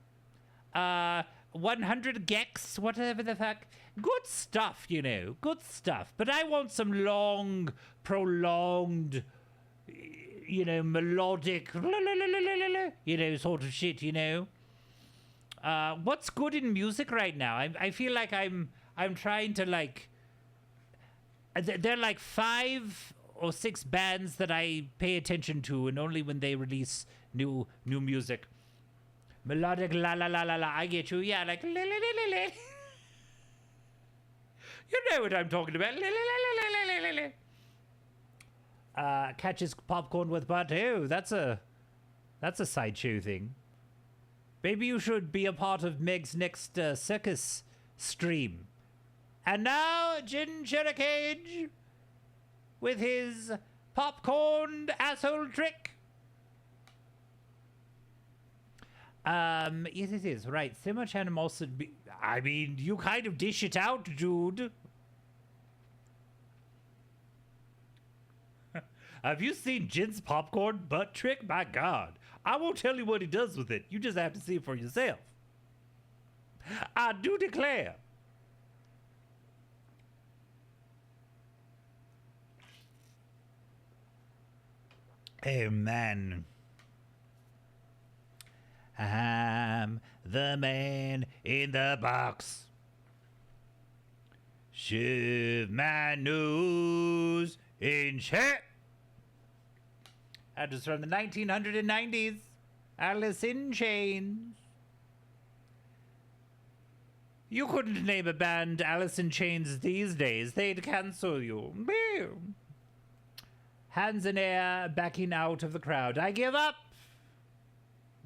100 Gex, whatever the fuck. Good stuff, you know, good stuff. But I want some long, prolonged, you know, melodic, you know, sort of shit, you know. What's good in music right now? I feel like I'm trying to, like, there are like 5 or 6 bands that I pay attention to, and only when they release new music. Melodic la la la la la, I get you, yeah, like la la la la la. You know what I'm talking about. La la la la la la la. Catches popcorn with butt. Oh, that's a sideshow thing. Maybe you should be a part of Meg's next circus stream. And now, Ginger Cage with his popcorn asshole trick. Yes, it is, right. So much animosity. I mean, you kind of dish it out, dude. Have you seen Jin's popcorn butt trick? My God. I won't tell you what he does with it. You just have to see it for yourself. I do declare. Oh, man. I'm the man in the box. Shove my nose in shit. That was from the 1990s. Alice in Chains. You couldn't name a band Alice in Chains these days. They'd cancel you. Hands in air, backing out of the crowd. I give up.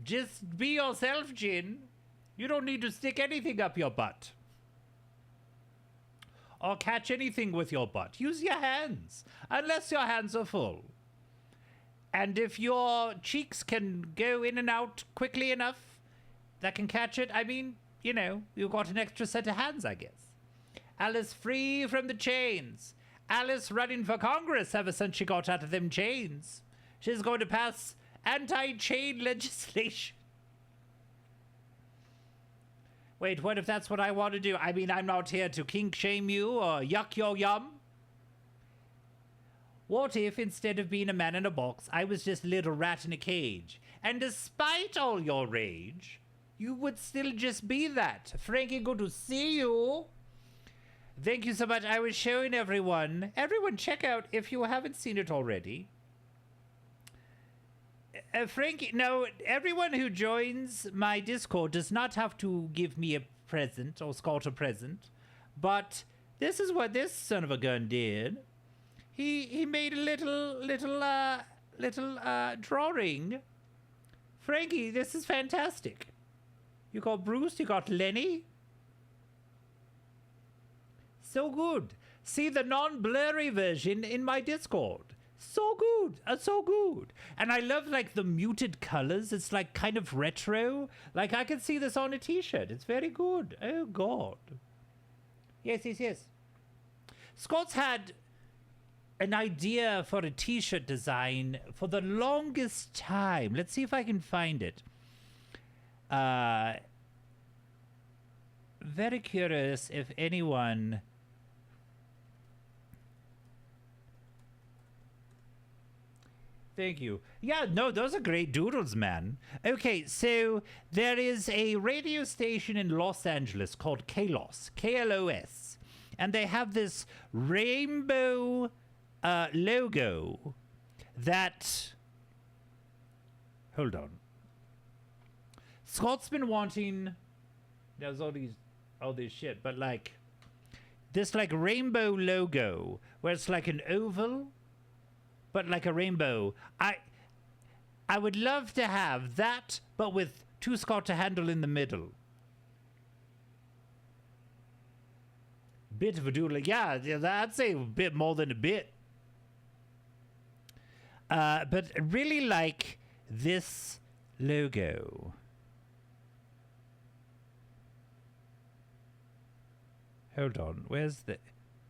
Just be yourself, Jin. You don't need to stick anything up your butt. Or catch anything with your butt. Use your hands. Unless your hands are full. And if your cheeks can go in and out quickly enough, that can catch it. I mean, you know, you've got an extra set of hands, I guess. Alice free from the chains. Alice running for Congress ever since she got out of them chains. She's going to pass anti-chain legislation. Wait, what if that's what I want to do? I mean, I'm not here to kink shame you or yuck your yum. What if, instead of being a man in a box, I was just a little rat in a cage? And despite all your rage, you would still just be that. Frankie, good to see you. Thank you so much. I was showing everyone. Everyone, check out, if you haven't seen it already. Frankie, no, everyone who joins my Discord does not have to give me a present or Scott a present. But this is what this son of a gun did. He made a little drawing. Frankie, this is fantastic. You got Bruce, you got Lenny. So good. See the non-blurry version in my Discord. So good, so good. And I love like the muted colors. It's like kind of retro. Like I can see this on a t-shirt. It's very good. Oh God. Yes, yes, yes. Scott's had an idea for a t-shirt design for the longest time. Let's see if I can find it. Very curious if anyone... Thank you. Yeah, no, those are great doodles, man. Okay, so there is a radio station in Los Angeles called KLOS, KLOS, and they have this rainbow logo that... Hold on. Scott's been wanting... There's all this shit, but like... This like rainbow logo where it's like an oval... but like a rainbow. I would love to have that, but with two Scott to handle in the middle. Bit of a doodle. Yeah, I'd say a bit more than a bit. But really like this logo. Hold on. Where's the...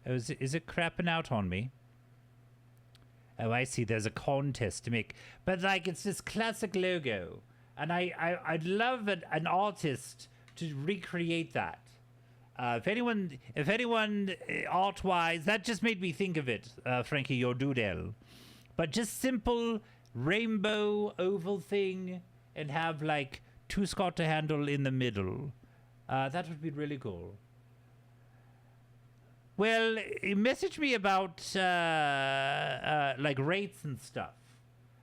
Oh, is it crapping out on me? Oh, I see. There's a contest to make, but like it's this classic logo, and I'd love an artist to recreate that. If anyone art wise, that just made me think of it, Frankie, your doodle, but just simple rainbow oval thing, and have like two Scott to handle in the middle. That would be really cool. Well, message me about like rates and stuff,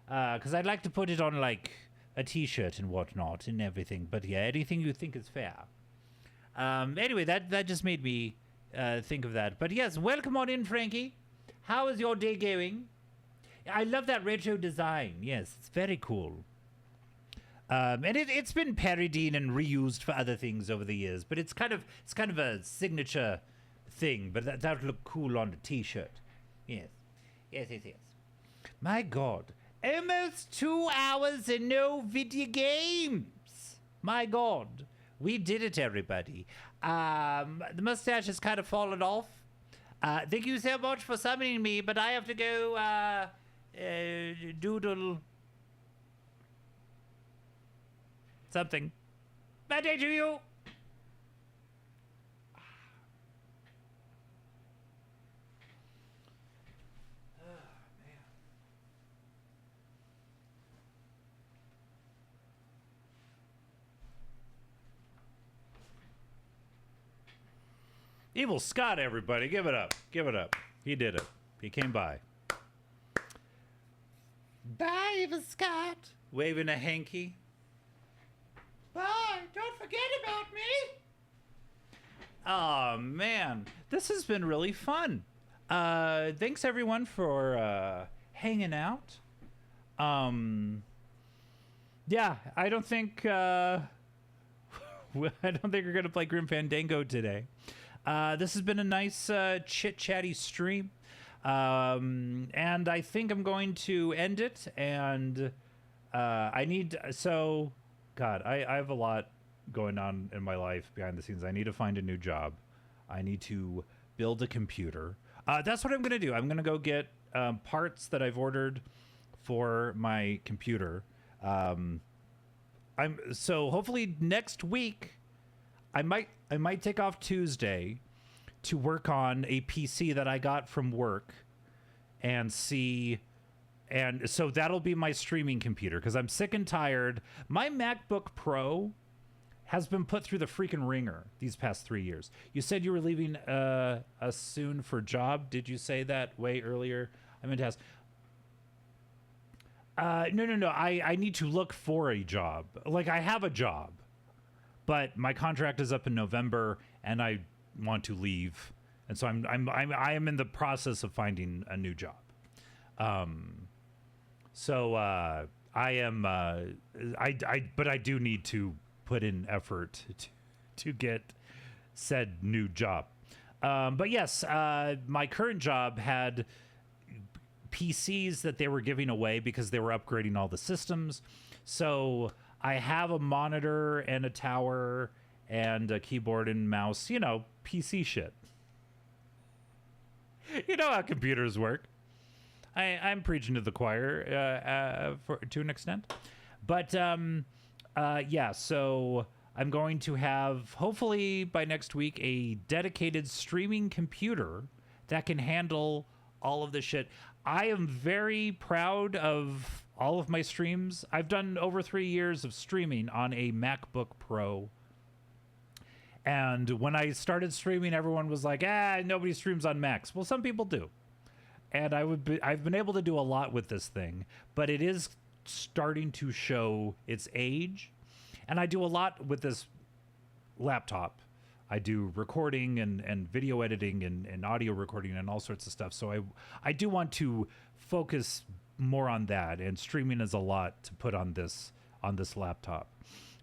because I'd like to put it on like a t-shirt and whatnot and everything. But yeah, anything you think is fair. Anyway, that just made me think of that. But yes, welcome on in, Frankie. How is your day going? I love that retro design. Yes, it's very cool. And it's been parodied and reused for other things over the years, but it's kind of a signature thing, but that would look cool on a t-shirt. Yes. My God, almost 2 hours and no video games. My God, we did it, everybody. The mustache has kind of fallen off. Thank you so much for summoning me, but I have to go doodle something. Bad day to you. Evil Scott, everybody. Give it up. Give it up. He did it. He came by. Bye, Evil Scott. Waving a hanky. Bye. Don't forget about me. Oh, man. This has been really fun. Thanks, everyone, for hanging out. Yeah, I don't think we're going to play Grim Fandango today. This has been a nice chit-chatty stream, and I think I'm going to end it, and I have a lot going on in my life behind the scenes. I need to find a new job. I need to build a computer. That's what I'm going to do. I'm going to go get parts that I've ordered for my computer. So hopefully next week, I might take off Tuesday to work on a PC that I got from work and so that'll be my streaming computer because I'm sick and tired. My MacBook Pro has been put through the freaking ringer these past 3 years. You said you were leaving us soon for a job. Did you say that way earlier? I meant to ask. No. I need to look for a job. Like I have a job. But my contract is up in November, and I want to leave, and so I am in the process of finding a new job. But I do need to put in effort to get said new job. But yes, my current job had PCs that they were giving away because they were upgrading all the systems. So I have a monitor and a tower and a keyboard and mouse, you know, PC shit. You know how computers work. I'm preaching to the choir to an extent. But yeah, so I'm going to have, hopefully by next week, a dedicated streaming computer that can handle all of this shit. I am very proud of all of my streams. I've done over 3 years of streaming on a MacBook Pro. And when I started streaming, everyone was like, nobody streams on Macs. Well, some people do. And I've been able to do a lot with this thing, but it is starting to show its age. And I do a lot with this laptop. I do recording and video editing and audio recording and all sorts of stuff. So I do want to focus more on that, and streaming is a lot to put on this laptop.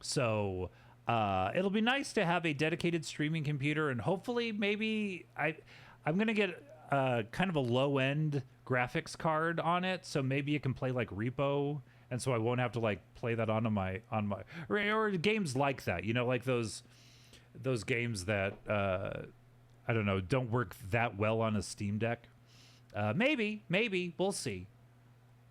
So it'll be nice to have a dedicated streaming computer, and hopefully maybe I'm gonna get kind of a low-end graphics card on it, so maybe it can play like Repo, and so I won't have to like play that on my or games like that, you know, like those games that I don't know, don't work that well on a Steam Deck. Maybe we'll see.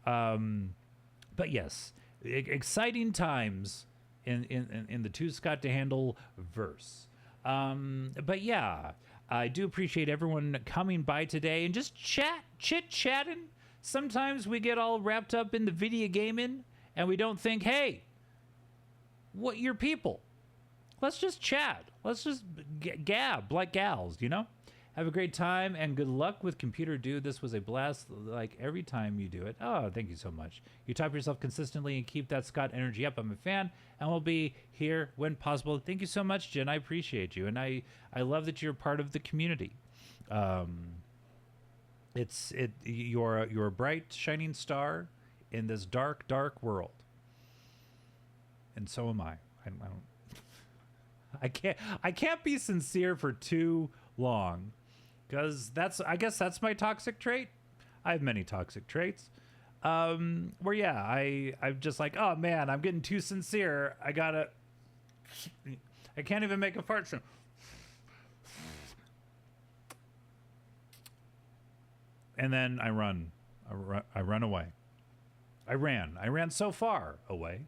But yes, exciting times in the Too Scott to Handle verse. But yeah, I do appreciate everyone coming by today and just chit-chatting. Sometimes we get all wrapped up in the video gaming and we don't think, hey, what you're people. Let's just chat. Let's just gab like gals, you know? Have a great time and good luck with Computer Dude. This was a blast like every time you do it. Oh, thank you so much. You type yourself consistently and keep that Scott energy up. I'm a fan and we'll be here when possible. Thank you so much, Jen. I appreciate you. And I love that you're part of the community. You're a bright, shining star in this dark, dark world. And so am I. I can't be sincere for too long. Because I guess that's my toxic trait. I have many toxic traits. Where yeah, I'm just like, oh man, I'm getting too sincere. I can't even make a fart sound. And then I run away. I ran so far away.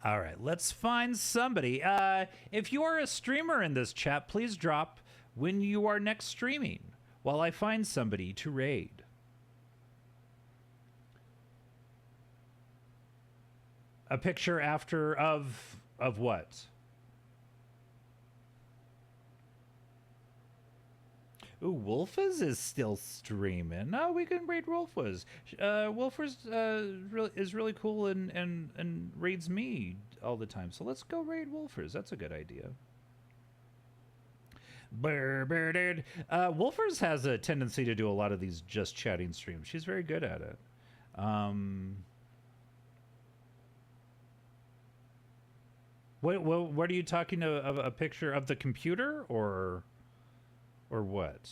All right, let's find somebody. If you are a streamer in this chat, please drop when you are next streaming while I find somebody to raid. A picture after of what? Ooh, Wolfers is still streaming. No, we can raid Wolfers. Wolfers is really cool and raids me all the time. So let's go raid Wolfers. That's a good idea. Wolfers has a tendency to do a lot of these just chatting streams. She's very good at it. What are you talking of? A picture of the computer or what?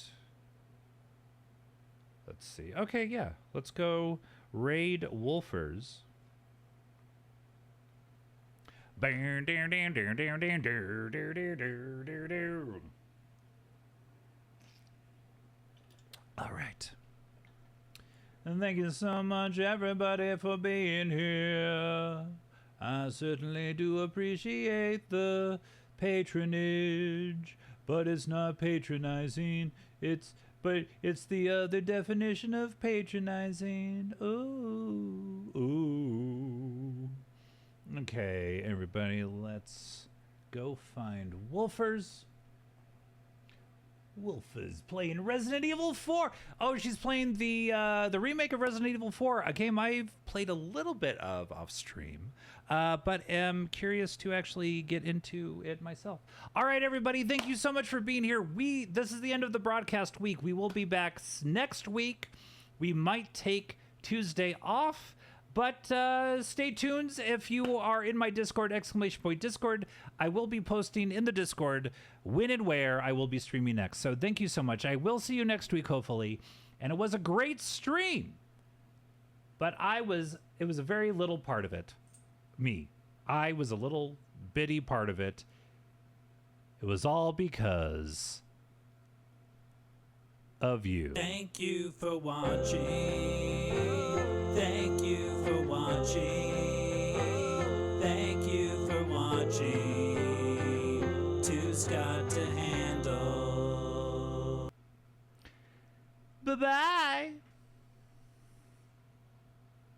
Let's see. Okay, yeah. Let's go raid Wolfers. All right. And thank you so much, everybody, for being here. I certainly do appreciate the patronage, but it's not patronizing. It's the other definition of patronizing. Ooh. Okay, everybody, let's go find Wolfers. Wolfers playing Resident Evil 4. Oh, she's playing the remake of Resident Evil 4, a game I've played a little bit of off stream, but am curious to actually get into it myself. All right, everybody, thank you so much for being here. This is the end of the broadcast week. We will be back next week. We might take Tuesday off. But stay tuned. If you are in my Discord, !Discord, I will be posting in the Discord when and where I will be streaming next. So thank you so much. I will see you next week, hopefully. And it was a great stream. But it was a very little part of it. Me. I was a little bitty part of it. It was all because of you. Thank you for watching. Thank you for watching. Thank you for watching. Two's got to handle. Bye-bye.